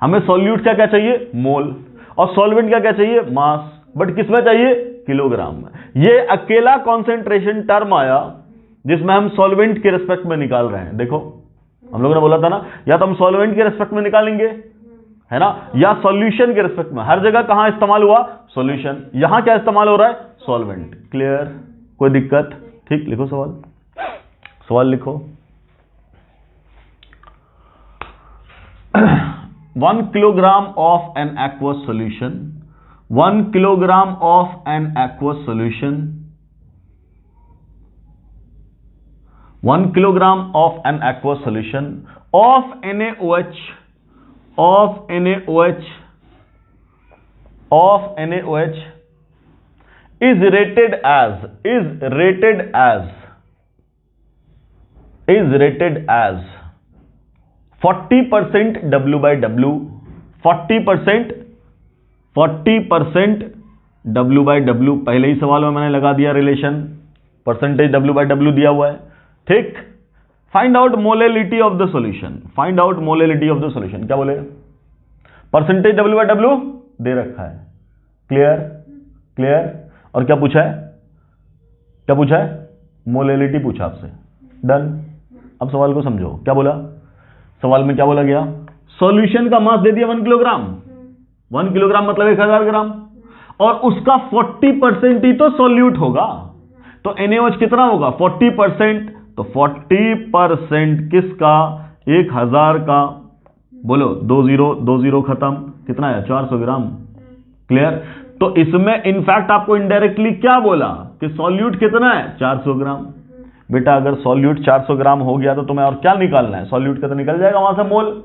हमें सॉल्यूट का क्या चाहिए? मोल। और सॉल्वेंट का क्या चाहिए? मास। बट किसमें चाहिए? किलोग्राम में। ये अकेला कॉन्सेंट्रेशन टर्म आया जिसमें हम सॉल्वेंट के रेस्पेक्ट में निकाल रहे हैं। देखो, हम लोगों ने बोला था ना, या तो हम सॉल्वेंट के रेस्पेक्ट में निकालेंगे, है ना, या सॉल्यूशन के रेस्पेक्ट में। हर जगह कहां इस्तेमाल हुआ? सॉल्यूशन। यहां क्या इस्तेमाल हो रहा है? सॉल्वेंट। क्लियर? कोई दिक्कत? ठीक, लिखो सवाल लिखो। 1 kilogram of an aqueous solution, 1 kilogram of an aqueous solution, 1 kilogram of an aqueous solution of NaOH of NaOH is rated as 40% W/W, 40% W/W। पहले ही सवाल में मैंने लगा दिया रिलेशन, परसेंटेज W/W दिया हुआ है, ठीक। Find out molality of the solution, find out molality of the solution. क्या बोले? परसेंटेज W/W दे रखा है, क्लियर क्लियर। और क्या पूछा है? क्या पूछा है? मोलेलिटी पूछा आपसे, डन। अब सवाल को समझो, क्या बोला सवाल में? क्या बोला गया? सॉल्यूशन का मास दे दिया 1 किलोग्राम, 1 किलोग्राम मतलब 1000 ग्राम, और उसका 40% ही तो सॉल्यूट होगा। तो NaOH कितना होगा? 40%। तो 40% किसका? 1000 का। बोलो 20 खत्म, कितना है? 400 ग्राम, क्लियर। तो इसमें इनफैक्ट आपको इनडायरेक्टली क्या बोला कि सॉल्यूट कितना है? 400 ग्राम। बेटा अगर सॉल्यूट 400 ग्राम हो गया तो तुम्हें और क्या निकालना है? सॉल्यूट का तो निकल जाएगा वहां से मोल।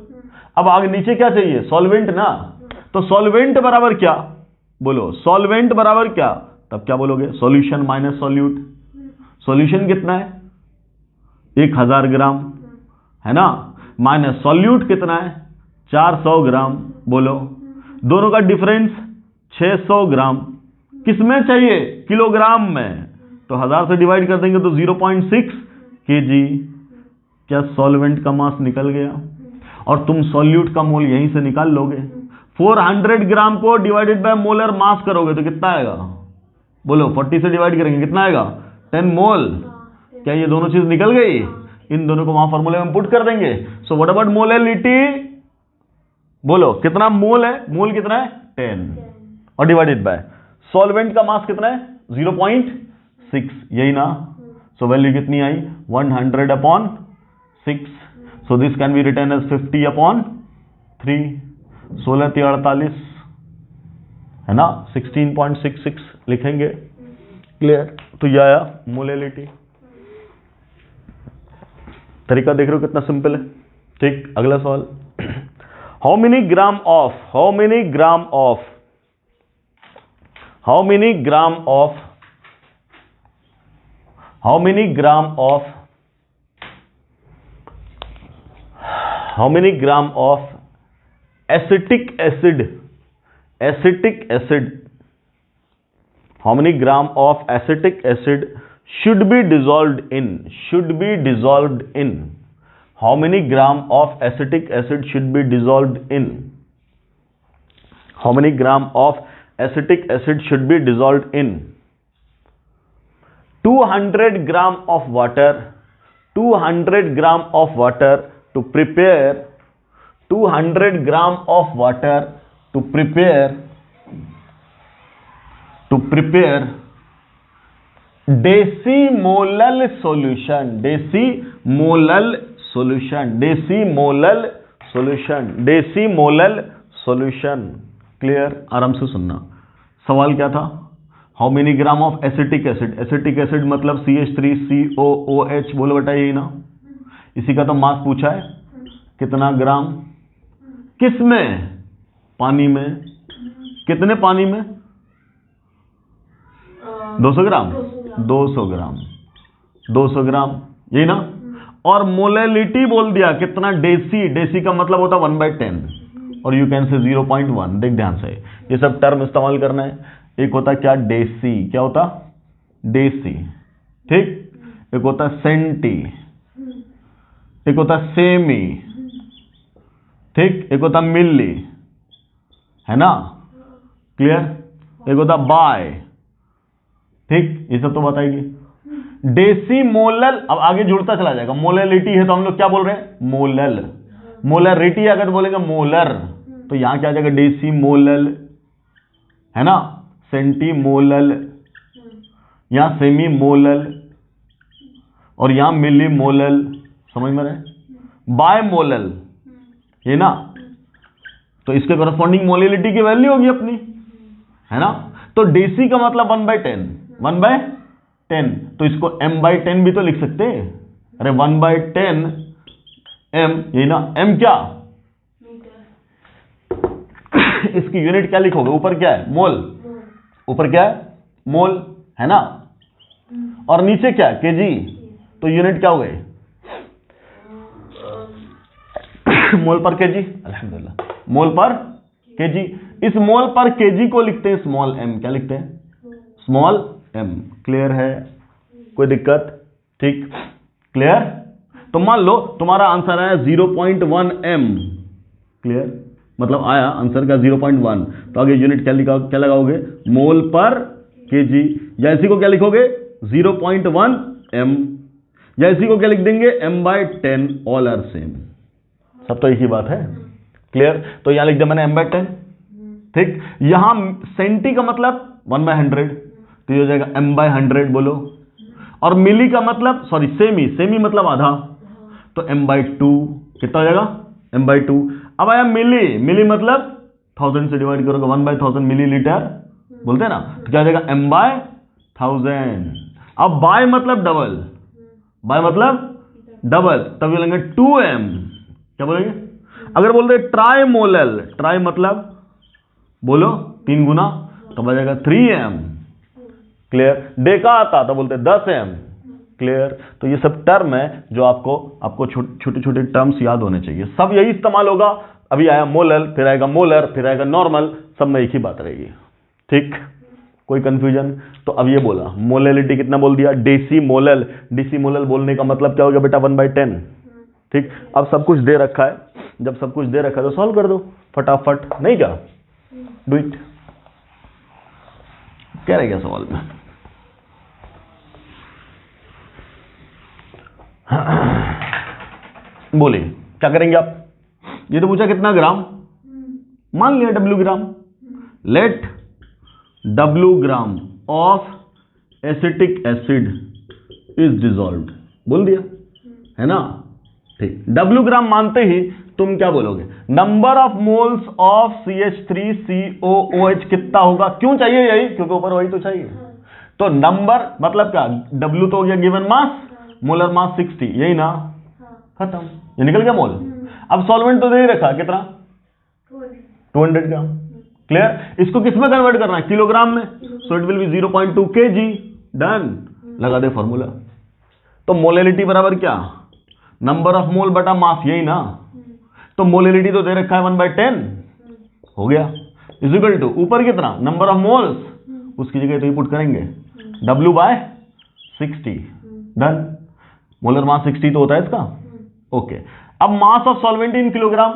अब आगे नीचे क्या चाहिए? सॉल्वेंट ना। तो सॉल्वेंट बराबर क्या? बोलो सॉल्वेंट बराबर क्या? तब क्या बोलोगे? Solution minus solute. सॉल्यूशन कितना है? 1000 ग्राम, है ना, माइनस सॉल्यूट कितना है? 400 ग्राम। बोलो दोनों का डिफरेंस 600 ग्राम। किसमें चाहिए? किलोग्राम में। तो 1000 से डिवाइड कर देंगे तो 0.6 kg। क्या सॉल्वेंट का मास निकल गया? और तुम सॉल्यूट का मोल यहीं से निकाल लोगे। 400 ग्राम को डिवाइडेड बाय मोलर मास करोगे तो कितना आएगा? बोलो 40 से डिवाइड करेंगे कितना आएगा? 10 मोल। क्या ये दोनों चीज निकल गई? इन दोनों को वहां फॉर्मूले में पुट कर देंगे। So what about molality? बोलो कितना मोल है? मोल कितना है? 10, और डिवाइडेड बाय सॉल्वेंट का मास कितना है? 0.6, यही ना। सो वैल्यू कितनी आई? 100/6। So this can be written as 50/3। 16 × 48 है ना, 16.66 लिखेंगे, क्लियर। तो ये आया मोलेलिटी। तरीका देख रहे हो कितना सिंपल है, ठीक। अगला सवाल, how many gram of acetic acid how many gram of acetic acid should be dissolved in how many gram of acetic acid should be dissolved in how many gram of acetic acid should be dissolved in 200 gram of water 200 gram of water to prepare 200 gram of water to prepare decimolal solution। Clear? आराम से सुनना। सवाल क्या था? How many gram of acetic acid मतलब CH3COOH। बोलो बेटा यही ना, इसी का तो मास पूछा है। कितना ग्राम? किसमें? पानी में। कितने पानी में? 200 ग्राम 200 ग्राम, यही ना। और मोलेलिटी बोल दिया कितना? डेसी का मतलब होता 1/10, और यू कैन से 0.1। देख ध्यान से, ये सब टर्म इस्तेमाल करना है। एक होता क्या? डेसी। क्या होता? डेसी, ठीक। एक होता सेंटी, एक होता सेमी, ठीक। एक होता मिली, है ना, क्लियर। एक होता बाय, ठीक। ये सब तो बताएगी। डेसीमोलल, अब आगे जुड़ता चला जाएगा। मोलेलिटी है तो हम लोग क्या बोल रहे हैं? मोलल। मोलरिटी अगर बोलेंगे मोलर, तो यहां क्या आ जाएगा? डेसीमोलल, है ना, सेंटीमोलल, यहां सेमीमोलल, और यहां मिलीमोलल। समझ में रहे? बायमोलल, ये ना। तो इसके कॉरेस्पॉन्डिंग मोलेलिटी की वैल्यू होगी अपनी, है ना। तो डेसी का मतलब 1/10, तो इसको m/10 भी तो लिख सकते हैं। अरे 1/10 m, यही ना। m क्या? इसकी यूनिट क्या लिखोगे? ऊपर क्या है? मोल। ऊपर क्या है? मोल, है ना? और नीचे क्या है? केजी। तो यूनिट क्या हो गई? मोल पर केजी। अल्हम्दुलिल्लाह, मोल पर केजी। इस मोल पर केजी को लिखते हैं स्मॉल m। क्या लिखते हैं? Small m। क्लियर है? कोई दिक्कत? ठीक, क्लियर? तो मान लो तुम्हारा आंसर आया 0.1 m। क्लियर? मतलब आया आंसर का 0.1, तो आगे यूनिट क्या लगाओगे? मोल पर केजी। या इसी को क्या लिखोगे? 0.1 m। या इसी को क्या लिख देंगे? m/10, all are same. सब तो एक ही बात है। क्लियर? तो यहां लिख दिया मैंने m/10। ठीक, यहां सेंटी का मतलब 1/100, तो ये हो जाएगा m/100। बोलो। और मिली का मतलब, सॉरी सेमी, सेमी मतलब आधा, तो m/2। कितना हो जाएगा? m/2। अब आया मिली, मिली मतलब 1000 से डिवाइड करोगे, 1/1000 मिलीलीटर बोलते हैं ना, तो क्या हो जाएगा? m/1000। अब बाय मतलब डबल, बाय मतलब डबल, तब बोलेंगे 2m। क्या बोलेंगे? अगर बोलते ट्राई मोलल, ट्राई मतलब बोलो 3 गुना, तो बचेगा 3m। क्लियर? डेका आता तो बोलते 10m। क्लियर? तो ये सब टर्म है जो आपको छोटे छोटे टर्म्स याद होने चाहिए। सब यही इस्तेमाल होगा। अभी आया मोलल, फिर आएगा मोलर, फिर आएगा नॉर्मल, सब में एक ही बात रहेगी। ठीक, कोई कंफ्यूजन? तो अब ये बोला मोलैलिटी कितना बोल दिया? Deci molal. डेसी मोलल बोलने का मतलब क्या हो गया बेटा? 1/10। ठीक, अब सब कुछ दे रखा है, जब सब कुछ दे रखा है तो सॉल्व कर दो फटाफट, नहीं क्या? Do it. क्या रह गया सवाल में? बोलिए क्या करेंगे आप? ये तो पूछा कितना ग्राम, मान लिया W gram. Let W gram of acetic acid is dissolved, बोल दिया, है ना? ठीक, W ग्राम मानते ही तुम क्या बोलोगे? Number of moles of CH3COOH कितना होगा? क्यों चाहिए यही? क्योंकि ऊपर वही तो चाहिए। तो नंबर मतलब क्या? W तो हो गया गिवन मास, मोलर मास 60, यही ना? खत्म, ये निकल गया मोल। अब सॉल्वेंट तो दे ही रखा, कितना? 200 ग्राम। क्लियर? इसको किस में कन्वर्ट करना है? किलोग्राम में। सो it will B 0.2 kg। Done, लगा दे फॉर्मूला। तो मोलैलिटी बराबर क्या? नंबर ऑफ मोल बटा मास, यही ना? तो मोलैलिटी तो दे रखा है 1/10, हो गया, इज इक्वल टू ऊपर कितना? नंबर ऑफ मोल्स, उसकी जगह तो ये पुट करेंगे W/60। डन, मोलर मास 60 तो होता है इसका। ओके, अब मास ऑफ सॉल्वेंट इन किलोग्राम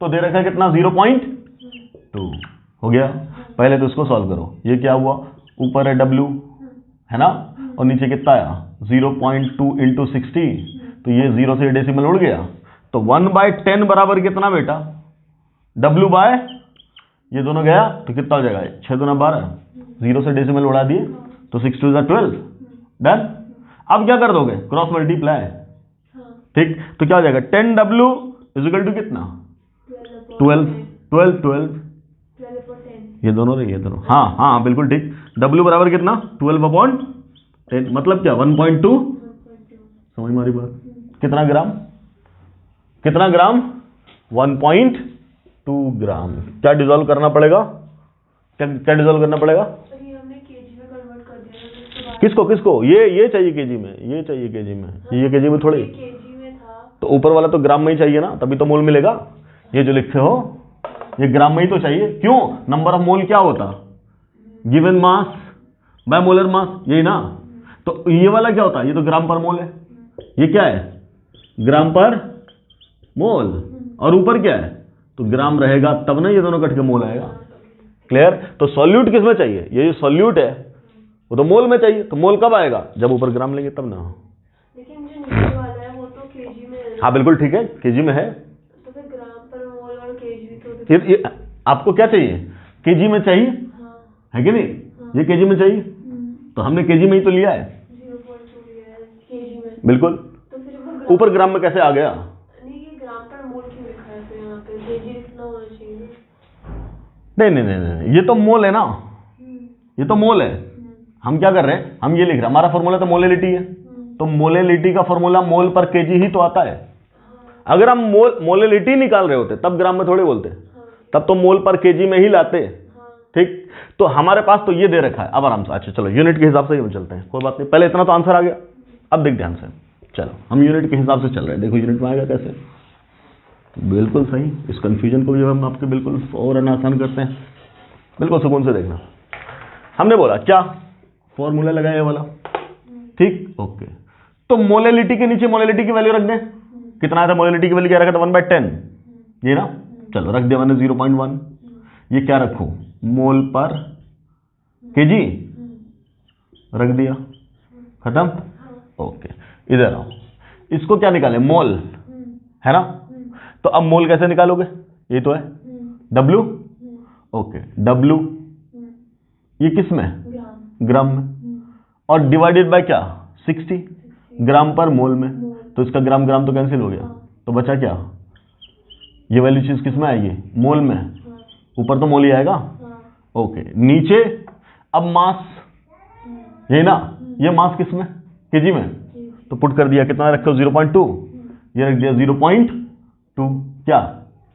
तो दे रखा है कितना? 0.2, हो गया। पहले तो इसको सॉल्व करो। ये क्या हुआ? ऊपर है W, है ना? और नीचे कितना आया? 0.2 × 60, तो ये 0 से डेसिमल उड़ गया, तो 1/10 बराबर कितना बेटा? W बाय ये दोनों गया तो कितना हो जाएगा? 6 दूना 12, 0 से डेसिमल उड़ा दिए तो 6 2 12। डन। अब क्या कर दोगे? Cross multiply. ठीक, तो क्या हो जाएगा? 10W = कितना? 12 ये दोनों रहे, ये दोनों। हाँ हाँ बिल्कुल ठीक। W बराबर कितना? 12/10, मतलब क्या? 1.2। समझ मारी बात? कितना ग्राम? कितना ग्राम? 1.2 ग्राम। क्या डिसॉल्व करना पड़ेगा? क्या डिसॉल्व करना पड़ेगा? हमने केजी में कन्वर्ट कर दिया। किसको किसको? ये चाहिए केजी में, ये चाहिए केजी में, ये केजी में थोड़ी। केजी में था तो ऊपर वाला तो ग्राम में ही चाहिए ना, तभी तो मोल मिलेगा। ये जो लिखे हो ये ग्राम में ही तो चाहिए। क्यों? नंबर ऑफ मोल क्या होता? Given mass by molar mass, यही ना? तो ये वाला क्या होता? ये तो ग्राम पर मोल है। ये क्या है? ग्राम पर मोल। और ऊपर क्या है? तो ग्राम रहेगा तब ना ये दोनों कट के मोल आएगा। क्लियर? तो सॉल्यूट किस में चाहिए? ये जो सॉल्यूट है वो तो मोल में चाहिए। तो मोल कब आएगा? जब ऊपर ग्राम लेंगे तब ना। लेकिन जो नीचे वाला है वो तो केजी में है। हाँ बिल्कुल ठीक है, केजी में है। तो फिर ग्राम पर मोल और केजी तो ये आपको क्या चाहिए? केजी में चाहिए, है कि नहीं? ये केजी में चाहिए, तो हमने केजी में ही तो लिया है। 0.2 लिया है केजी में। बिल्कुल। तो फिर वो ऊपर ग्राम में कैसे आ गया? नहीं, ये ग्राम पर मोल क्यों लिखा है? फिर यहाँ पे केजी लिखना होना चाहिए। नहीं, ये तो मोल है ना, ये तो मोल है। हम क्या कर रहे हैं? हम ये लिख रहे हैं, हमारा फॉर्मूला तो मोलैलिटी है, तो मोलैलिटी का फॉर्मूला मोल पर केजी ही तो आता है। अगर हम मोलैलिटी निकाल रहे होते तब ग्राम में थोड़े बोलते। तब तो मोल पर केजी में ही लाते। ठीक, तो हमारे पास तो ये दे रखा है। अब आराम से, अच्छा चलो यूनिट के हिसाब से ही चलते हैं, कोई बात नहीं। पहले इतना तो आंसर आ गया, अब देख ध्यान से, चलो हम यूनिट के हिसाब से चल रहे हैं। देखो यूनिट में आएगा कैसे, बिल्कुल सही। इस कंफ्यूजन को भी हम आपके बिल्कुल और आसान करते हैं, बिल्कुल सुकून से देखना। हमने बोला क्या, फॉर्मूला लगाया ये वाला, ठीक, ओके। तो मोलेलिटी के नीचे मोलेलिटी की वैल्यू रख दें। कितना आया था मोलेलिटी की वैल्यू, क्या रखा था 1/10, ये ना, चलो रख दिया मैंने 0.1। ये क्या रखूं, मोल पर केजी, रख दिया, खत्म, ओके। इधर आओ, इसको क्या निकाले, मोल है ना। तो अब मोल कैसे निकालोगे, ये तो है W, ओके, W ये किस में, ग्राम में, और डिवाइडेड बाय क्या, 60 ग्राम पर मोल में। तो इसका ग्राम ग्राम तो कैंसिल हो गया, तो बचा क्या, ये वाली चीज किस में आएगी, मोल में। ऊपर तो मोल ही आएगा, ओके। नीचे अब मास, ये ना, ये मास किस में, केजी में, तो पुट कर दिया, कितना रखे हो 0.2, ये रख दिया 0.2 क्या,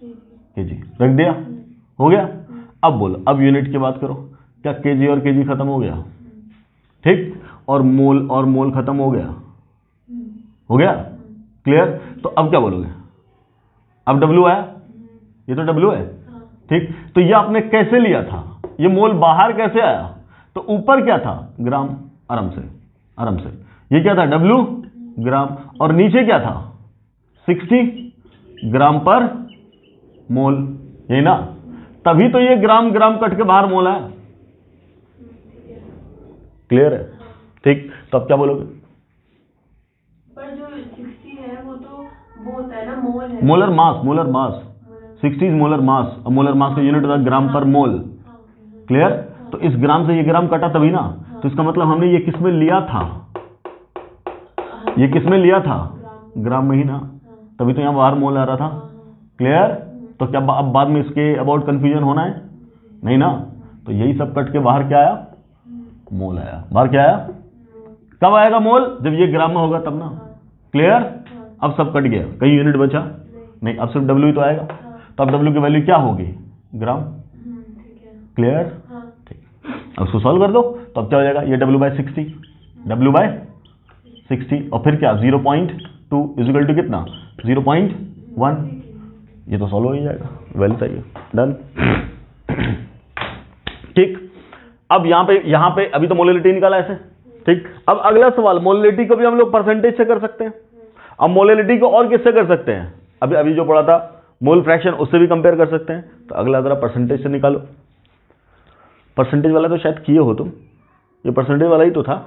केजी, रख दिया, हो गया। अब बोलो, अब यूनिट की बात करो, क्या केजी और केजी खत्म हो गया, ठीक, और मोल खत्म हो गया, हो गया, क्लियर। तो अब क्या बोलोगे, अब W आया, ये तो W है, ठीक। तो ये आपने कैसे लिया था, ये मोल बाहर कैसे आया, तो ऊपर क्या था, ग्राम, आराम से, ये क्या था W ग्राम, और नीचे क्या था 60 ग्राम पर मोल, यही ना। तभी तो ये ग्राम ग्राम कट के बाहर मोल आया, क्लियर है, ठीक। तो अब क्या बोलोगे, पर जो 60 है वो तो वो होता है ना, मोल है, मोलर मास 60 मोलर मास, और मोलर मास का यूनिट होता है ग्राम पर मोल, क्लियर। तो इस ग्राम से ये ग्राम कटा तभी ना, तो इसका मतलब हमने ये किस में लिया था, ये किस में लिया था, ग्राम में ही ना, तभी तो यहां बाहर मोल आ रहा था, क्लियर। तो क्या अब बाद में इसके अबाउट कंफ्यूजन होना है, नहीं ना। तो यही सब कट के बाहर क्या आया, मोल आया, बाहर क्या आया, कब आएगा मोल, जब ये ग्राम में होगा तब ना, क्लियर। अब सब कट गया, कहीं यूनिट बचा नहीं, अब सिर्फ W ही तो आएगा। तो अब W की वैल्यू क्या होगी, ग्राम, क्लियर, ठीक। अब उसको सॉल्व कर दो, तो अब क्या हो जाएगा, ये W/60, W/60, और फिर क्या 0.2 इक्वल टू कितना 0.1, ये तो सॉल्व हो ही जाएगा, वैल्यू चाहिए, डन, ठीक। अब यहाँ पे अभी तो मोलेलिटी निकाला ऐसे, ठीक। अब अगला सवाल, मोलेलिटी को भी हम लोग परसेंटेज से कर सकते हैं। अब मोलेलिटी को और किससे कर सकते हैं, अभी जो पढ़ा था मोल फ्रैक्शन, उससे भी कंपेयर कर सकते हैं। तो अगला जरा परसेंटेज से निकालो। परसेंटेज वाला तो शायद किए हो तुम, ये परसेंटेज वाला ही तो था। हाँ,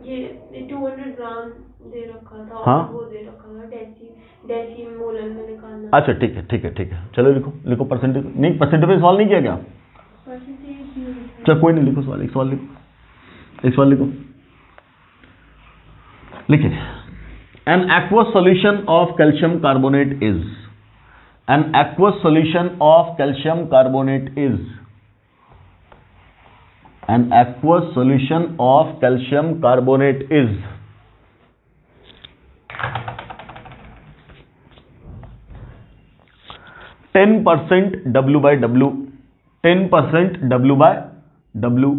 ये 200 ग्राम दे रखा था, हाँ, और वो दे रखा था डेसीमोल में निकालना। अच्छा ठीक है, चलो लिखो परसेंटेज। नहीं, परसेंटेज पे सवाल नहीं किया क्या, चलो कोई नहीं, लिखो सवाल, एक सवाल लिखो, लिखिए। An aqueous solution of calcium carbonate is, an aqueous solution of calcium carbonate is, an aqueous solution of calcium carbonate is 10% W/W, 10% W/W,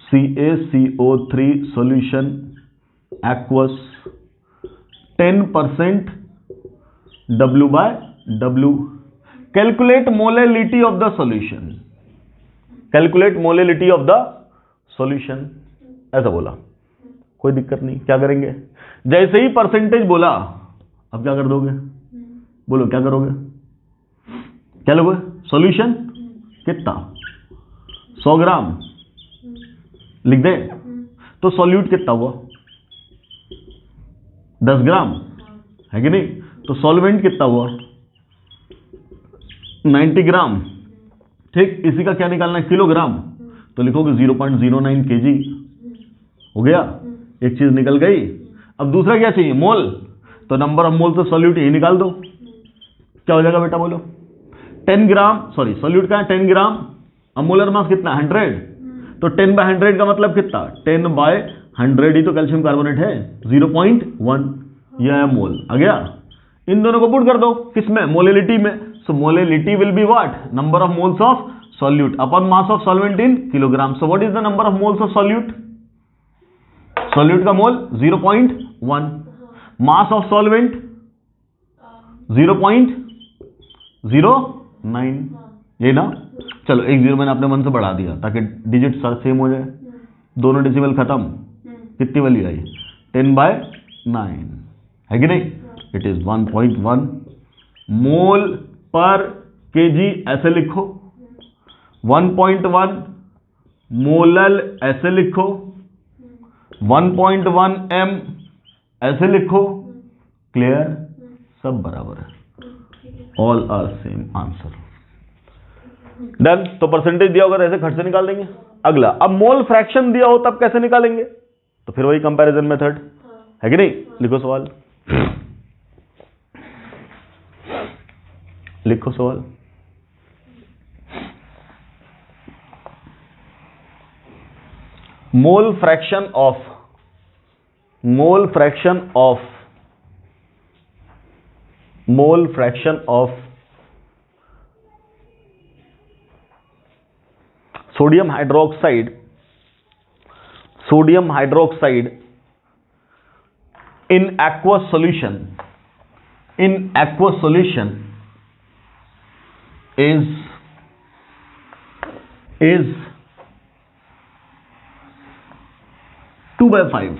CaCO3 solution aqueous, 10% W/W. Calculate molality of the solution. Calculate molality of the solution. ऐसा बोला, कोई दिक्कत नहीं, क्या करेंगे, जैसे ही percentage बोला, अब क्या कर दोगे, बोलो क्या करोगे, क्या लोगे, सॉल्यूशन कितना 100 ग्राम लिख दे, तो सॉल्यूट कितना हुआ 10 ग्राम, है कि नहीं। तो सॉल्वेंट कितना हुआ 90 ग्राम, ठीक। इसी का क्या निकालना है, किलोग्राम, तो लिखोगे 0.09 kg, हो गया, एक चीज निकल गई। अब दूसरा क्या चाहिए, मोल, तो नंबर ऑफ मोल तो सॉल्यूट यही निकाल दो, क्या हो जाएगा बेटा, बोलो 10 ग्राम, सॉरी सॉल्यूट का है 10 ग्राम, अब मोलर मास कितना 100, तो 10/100 का मतलब कितना, 10/100 ही तो कैल्शियम कार्बोनेट है, 0.1, यह है मोल, आ गया। इन दोनों को पुट कर दो किसमें, मोलेलिटी में, So molality will be what? Number of moles of solute upon mass of solvent in kilogram. So what is the number of moles of solute? Solute का मोल 0.1, mass of solvent 0.09, ये ना। चलो एक zero मैंने अपने मन से बढ़ा दिया ताकि डिजिट सेम हो जाए, दोनों डेसिमल खत्म, कितनी वैल्यू आई? 10/9 है कि नहीं? इट इज 1.1 मोल पर केजी, ऐसे लिखो। 1.1 मोलल ऐसे लिखो। 1.1 m ऐसे लिखो। क्लियर? सब बराबर है, all are same answer. Done. तो परसेंटेज दिया होगा ऐसे खट से निकाल देंगे। अगला, अब मोल फ्रैक्शन दिया हो तब कैसे निकालेंगे? तो फिर वही कंपैरिजन मेथड है कि नहीं? लिखो सवाल, लिखो सवाल। मोल fraction of sodium hydroxide in aqueous solution is 2/5,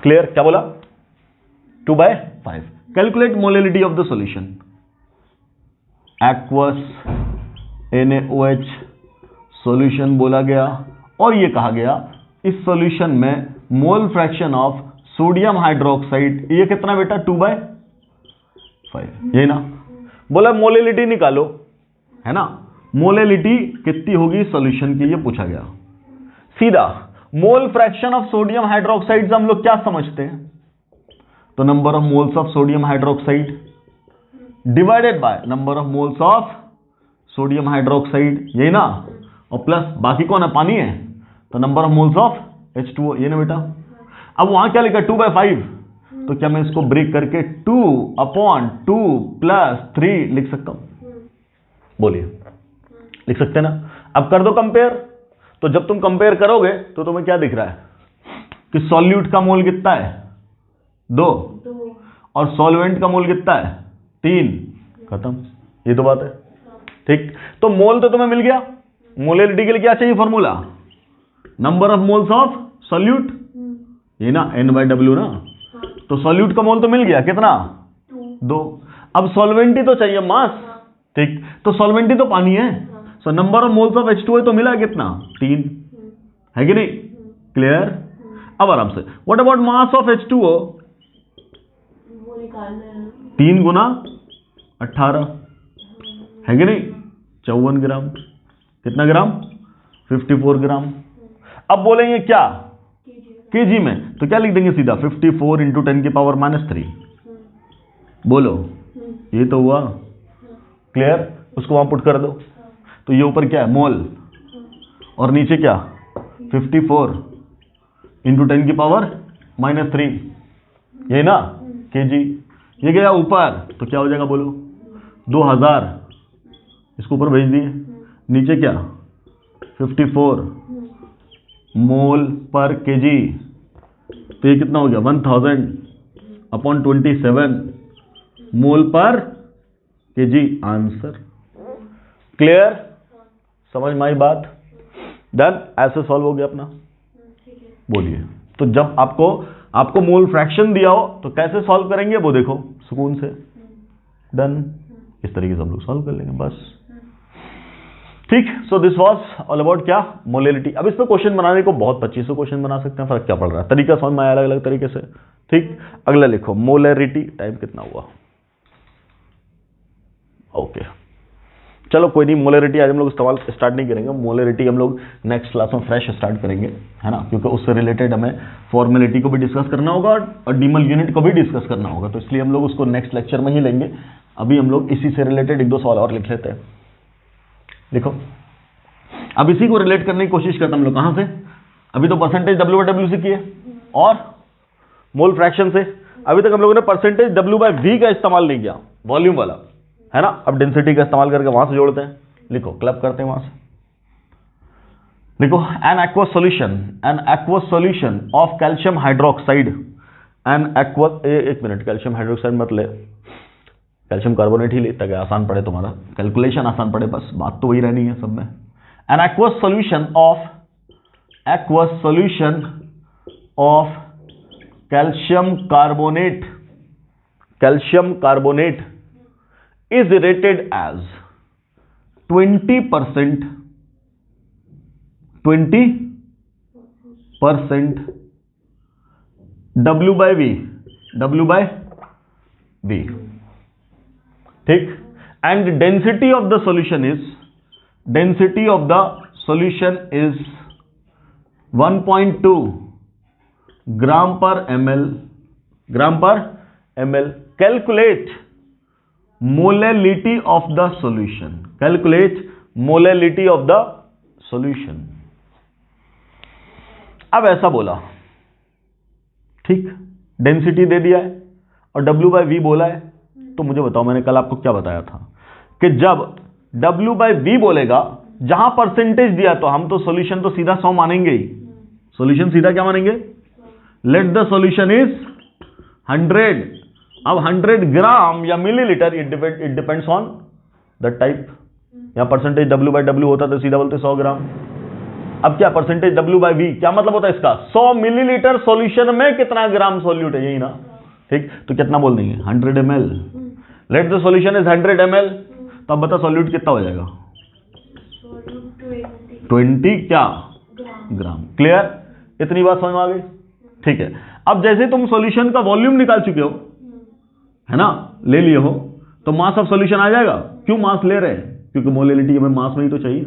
clear? क्या बोला? 2/5। Calculate molality of the solution. Aqueous NaOH solution बोला गया और ये कहा गया इस सॉल्यूशन में मोल फ्रैक्शन ऑफ सोडियम हाइड्रोक्साइड, ये कितना बेटा? 2/5, ये ना। बोला मोलैलिटी निकालो, है ना? मोलैलिटी कितनी होगी सॉल्यूशन की, ये पूछा गया। सीधा मोल फ्रैक्शन ऑफ सोडियम हाइड्रोक्साइड से हम लोग क्या समझते हैं? तो number of moles of sodium hydroxide divided by number of moles of sodium hydroxide, यही ना। और प्लस बाकी कौन है? पानी है, तो number of moles of H2O, ये ना बेटा। अब वहां क्या लिखा? 2/5, तो क्या मैं इसको ब्रेक करके 2/2 + 3 लिख सकता हूं? बोलिए, लिख सकते हैं ना? अब कर दो कंपेयर। तो जब तुम कंपेयर करोगे तो तुम्हें क्या दिख रहा है कि सॉल्यूट का मोल कितना है? 2, और सॉल्वेंट का मोल कितना है? 3, खत्म। ये तो बात है, ठीक। तो मोल तो तुम्हें मिल गया। मोलैलिटी के लिए क्या चाहिए formula? Number of moles of solute, ये ना, N/W ना। तो सॉल्यूट का मोल तो मिल गया, कितना? 2। अब सॉल्वेंटी तो चाहिए, मास, ठीक। तो सॉल्वेंटी तो पानी है, सो number of moles of H2O तो मिला कितना? 3, है कि नहीं? क्लियर? अब आराम से, what about mass of H2O? 3 गुना 18, है कि नहीं? 54 ग्राम। कितना ग्राम? 54 ग्राम। अब बोलेंगे क्या? केजी में, तो क्या लिख देंगे सीधा? 54 × 10⁻³ बोलो, ये तो हुआ। क्लियर? उसको वहां पुट कर दो। तो ये ऊपर क्या है? मोल, और नीचे क्या? 54 × 10⁻³ ये ना, केजी। ये गया ऊपर, तो क्या हो जाएगा बोलो? 2000, इसको ऊपर भेज दिए। नीचे क्या? 54 मोल पर केजी, तो ये कितना हो गया? 1000/27 मोल पर केजी, आंसर। क्लियर? समझ में आई बात? डन। ऐसे सॉल्व हो गया अपना। बोलिए, तो जब आपको मोल फ्रैक्शन दिया हो तो कैसे सॉल्व करेंगे वो देखो सुकून से। डन। इस तरीके से हम लोग सॉल्व कर लेंगे बस, ठीक। सो दिस वाज ऑल अबाउट क्या? मोलैलिटी। अब इस पर क्वेश्चन बनाने को बहुत 2500 क्वेश्चन बना सकते हैं, फर्क क्या पड़ रहा है? तरीका समझ में आया अलग अलग तरीके से, ठीक। अगला लिखो मोलैरिटी। टाइम कितना हुआ? ओके, चलो कोई नहीं। मोलैरिटी आज हम लोग सवाल स्टार्ट नहीं करेंगे। मोलैरिटी हम लोग नेक्स्ट क्लास में फ्रेश स्टार्ट करेंगे, है ना, क्योंकि उससे रिलेटेड हमें फॉर्मेलिटी को भी डिस्कस करना होगा और डीमल यूनिट को भी डिस्कस करना होगा, तो इसलिए हम लोग उसको नेक्स्ट लेक्चर में ही लेंगे। अभी हम लोग इसी से रिलेटेड 1-2 सवाल और लिख लेते हैं। देखो, अब इसी को रिलेट करने की कोशिश करते हैं हम लोग। कहां से? अभी तो परसेंटेज W/W से किए और मोल फ्रैक्शन से। अभी तक हम लोगों ने परसेंटेज W/V का इस्तेमाल नहीं किया, वॉल्यूम वाला, है ना। अब डेंसिटी का इस्तेमाल करके वहां से जोड़ते हैं। लिखो, क्लब करते हैं वहां से। लिखो, an aqueous solution of calcium hydroxide, एक मिनट, कैल्शियम हाइड्रोक्साइड मत ले, कैल्शियम कार्बोनेट ही ले, ताकि आसान पड़े, तुम्हारा कैलकुलेशन आसान पड़े, बस बात तो वही रहनी है सब में। An aqueous solution of calcium carbonate is rated as 20% W/V, ठीक। and density of the solution is 1.2 ग्राम पर ml। Calculate molality of the solution। अब ऐसा बोला, ठीक, डेंसिटी दे दिया है और W/V बोला है, तो मुझे बताओ, मैंने कल आपको क्या बताया था कि जब W/V बोलेगा, जहां परसेंटेज दिया, तो हम तो सॉल्यूशन तो सीधा 100 मानेंगे ही। सॉल्यूशन सीधा क्या मानेंगे? Let the solution is 100। अब 100 ग्राम या millilitre, it depends on the type. यहां परसेंटेज W/W होता तो सीधा बोलते 100 ग्राम। अब क्या परसेंटेज W/V, क्या मतलब होता है इसका? 100 मिलीलीटर सॉल्यूशन में कितना ग्राम सॉल्यूट है, यही ना, ठीक। तो कितना बोल देंगे? 100 ml। Let the solution is 100 ml। तो अब बता सॉल्यूट कितना हो जाएगा? 20 क्या ग्राम। क्लियर? इतनी बात समझ में आ गई? ठीक है। अब जैसे तुम सॉल्यूशन का वॉल्यूम निकाल चुके हो, है ना, ले लिए हो, तो मास ऑफ सॉल्यूशन आ जाएगा। क्यों मास ले रहे हैं? क्योंकि मोलेलिटी हमें मास में ही तो चाहिए,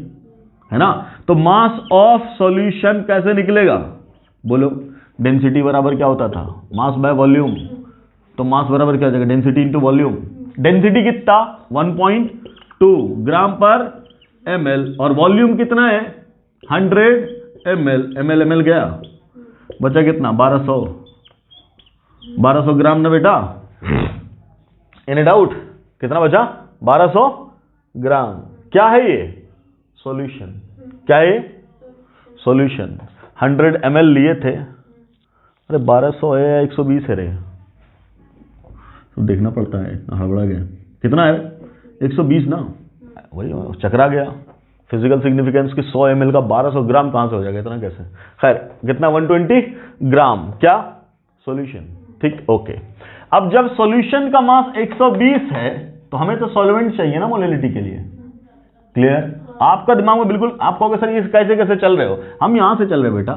है ना। तो मास ऑफ सॉल्यूशन कैसे निकलेगा? बोलो, डेंसिटी बराबर क्या होता था? Mass by volume. तो मास बराबर क्या हो जाएगा? Density into volume. डेंसिटी कितना? 1.2 ग्राम पर ml, और वॉल्यूम कितना है? 100 ml गया, बचा कितना? 1200 ग्राम ना बेटा। Any doubt? कितना बचा? 1200 ग्राम। क्या है ये? सॉल्यूशन। क्या है? सॉल्यूशन। 100 ml लिए थे, अरे 1200 है या 120 है रे, तो देखना पड़ता है, हड़बड़ा गया। कितना है? 120 ना, वही चकरा गया। फिजिकल सिग्निफिकेंस की 100 ml का 1200 ग्राम कहां से हो जाएगा? इतना कैसे? खैर, कितना? 120 ग्राम। क्या? सॉल्यूशन, ठीक, ओके। अब जब सॉल्यूशन का मास 120 है, तो हमें तो सॉल्वेंट चाहिए ना मोलेलिटी के लिए। क्लियर? आपका दिमाग में बिल्कुल, आप कहोगे सर ये कैसे कैसे चल रहे हो? हम यहां से चल रहे बेटा।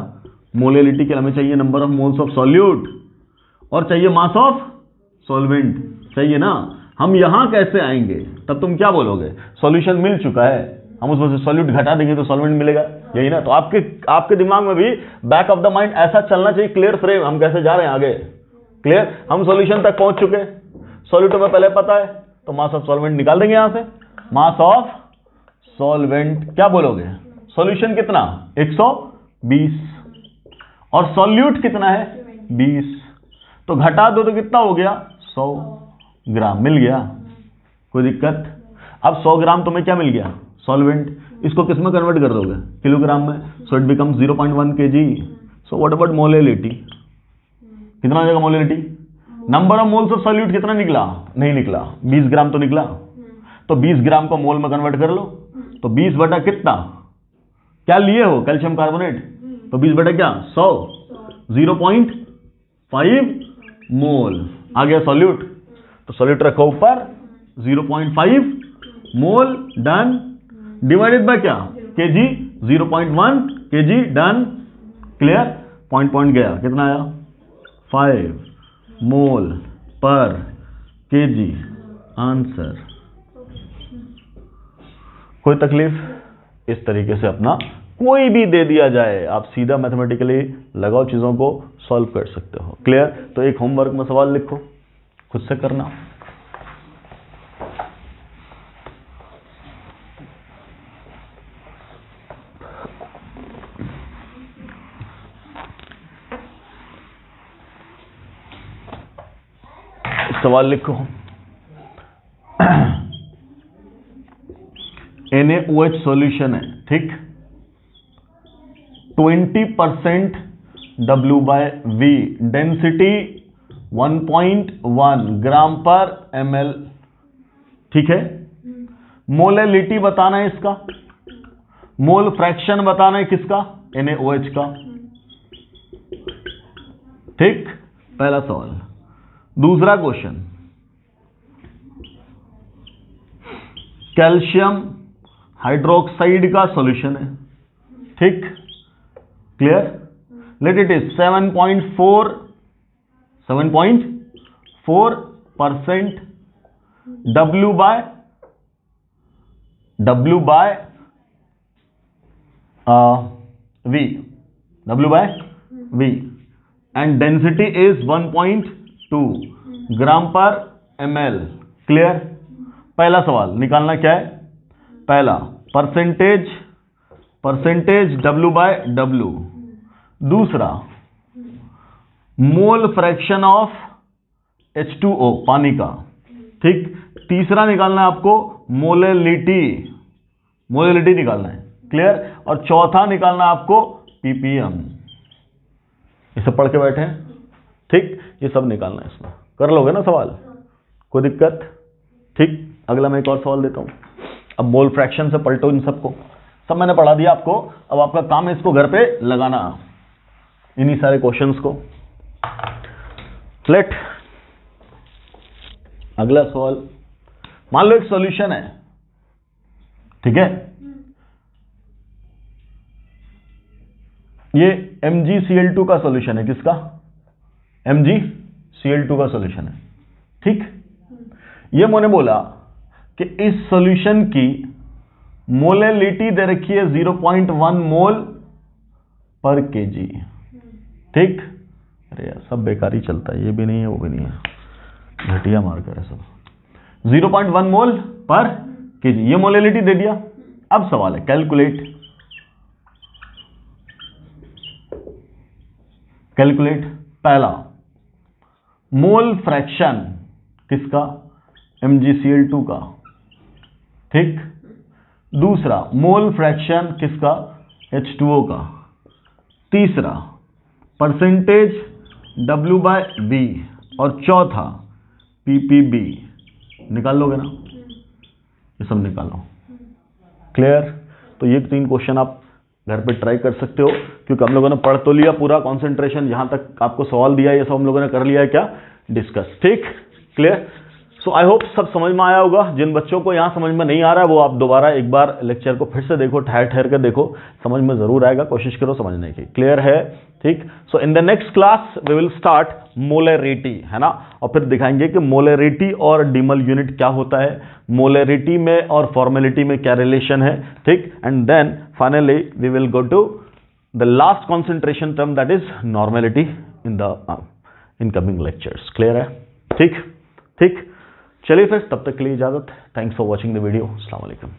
मोलेलिटी के लिए हमें चाहिए number of moles of solute, और चाहिए मास ऑफ सॉल्वेंट, चाहिए ना। हम यहां कैसे आएंगे? तब तुम क्या बोलोगे? सॉल्यूशन मिल चुका है, हम उसमें से सॉल्यूट घटा देंगे तो सॉल्वेंट मिलेगा, यही ना। तो आपके दिमाग में भी बैक ऑफ द माइंड ऐसा चलना चाहिए, क्लियर फ्रेम, हम कैसे जा रहे हैं आगे। क्लियर? हम सॉल्यूशन तक पहुंच चुके, सॉल्यूट में पहले पता है, तो मास ऑफ सॉल्वेंट निकाल देंगे यहां से। मास ऑफ सॉल्वेंट क्या बोलोगे? सॉल्यूशन कितना? 120, और सॉल्यूट कितना है? 20। तो घटा दो तो कितना हो गया? 100 ग्राम मिल गया। कोई दिक्कत? अब 100 ग्राम तुम्हें क्या मिल गया? सॉल्वेंट। इसको किस में कन्वर्ट कर दोगे? किलोग्राम में। So it becomes 0.1 kg। So what about molality? कितना हो जाएगा molality? Number of moles of solute कितना निकला? नहीं निकला, 20 ग्राम तो निकला। तो 20 ग्राम को मोल में कन्वर्ट कर लो, तो 20 बटा कितना? क्या लिए हो? Calcium carbonate. तो 20 बटा क्या? 100, 0.5 मोल आ गया सॉल्यूट। तो सॉल्यूट रखो ऊपर, 0.5 मोल, डन। डिवाइडेड बाय क्या? KG, 0.1 kg, done. Clear? Point गया, कितना आया? 5 मोल पर केजी। आंसर। कोई तकलीफ? इस तरीके से अपना कोई भी दे दिया जाए, आप सीधा मैथमेटिकली लगाओ, चीजों को सॉल्व कर सकते हो। क्लियर? तो एक होमवर्क में सवाल लिखो, खुद से करना। सवाल लिखो। NaOH सॉल्यूशन है, ठीक, 20% W/V, डेंसिटी 1.1 ग्राम पर ml, ठीक है। मोलैलिटी बताना है इसका, मोल फ्रैक्शन बताना है किसका, NaOH का, ठीक, पहला सवाल। दूसरा क्वेश्चन, कैल्शियम हाइड्रोक्साइड का सॉल्यूशन है, ठीक, clear. Let it is 7.4% W/V and density is 1.2 ग्राम पर ml, क्लियर। पहला सवाल निकालना क्या है, पहला परसेंटेज W/W, दूसरा मोल फ्रैक्शन ऑफ H2O पानी का, ठीक, तीसरा निकालना है आपको मोलैलिटी निकालना है, क्लियर, और चौथा निकालना है आपको ppm। ये सब पढ़ के बैठे हैं, ठीक, ये सब निकालना है, इसमें कर लोगे ना सवाल, कोई दिक्कत, ठीक। अगला मैं एक और सवाल देता हूं। अब मोल फ्रैक्शन से पलटो इन सबको, सब मैंने पढ़ा दिया आपको, अब आपका काम है इसको घर पे लगाना, इन्हीं सारे क्वेश्चंस को। लेट अगला सवाल, मान लो एक सॉल्यूशन है, ठीक है, ये MgCl2 का सॉल्यूशन है, किसका, MgCl2 का सॉल्यूशन है, ठीक। ये मैंने बोला कि इस सॉल्यूशन की मोलैलिटी दे रखी है 0.1 मोल पर kg, ठीक। अरे यार सब बेकार ही चलता है, ये भी नहीं है वो भी नहीं है, घटिया मार्कर है सब। 0.1 मोल पर kg, ये मोलैलिटी दे दिया। अब सवाल है कैलकुलेट पहला मोल फ्रैक्शन किसका, MgCl2 का, ठीक, दूसरा मोल फ्रैक्शन किसका, H2O का, तीसरा परसेंटेज W/V और चौथा ppb। निकाल लोगे ना, ये सब निकालो, क्लियर। तो ये 3 क्वेश्चन आप घर पे ट्राई कर सकते हो, क्योंकि हम लोगों ने पढ़ तो लिया पूरा, कंसंट्रेशन जहां तक आपको सवाल दिया ये सब हम लोगों ने कर लिया है, क्या डिस्कस, ठीक, क्लियर। सो आई होप सब समझ में आया होगा। जिन बच्चों को यहाँ समझ में नहीं आ रहा है वो आप दोबारा एक बार लेक्चर को फिर से देखो, ठहर कर देखो, समझ में जरूर आएगा, कोशिश करो समझने की, क्लियर है, ठीक। So in the next class we will start molarity, है ना, और फिर दिखाएंगे कि मोलैरिटी और डिमल यूनिट क्या होता है, मोलैरिटी में और फॉर्मेलिटी में क्या रिलेशन है, ठीक। And then finally we will go to the last concentration term, that is normality in the incoming lectures, clear है, ठीक। चलिए फिर तब तक के लिए इजाजत। Thanks for watching the video. अस्सलाम वालेकुम।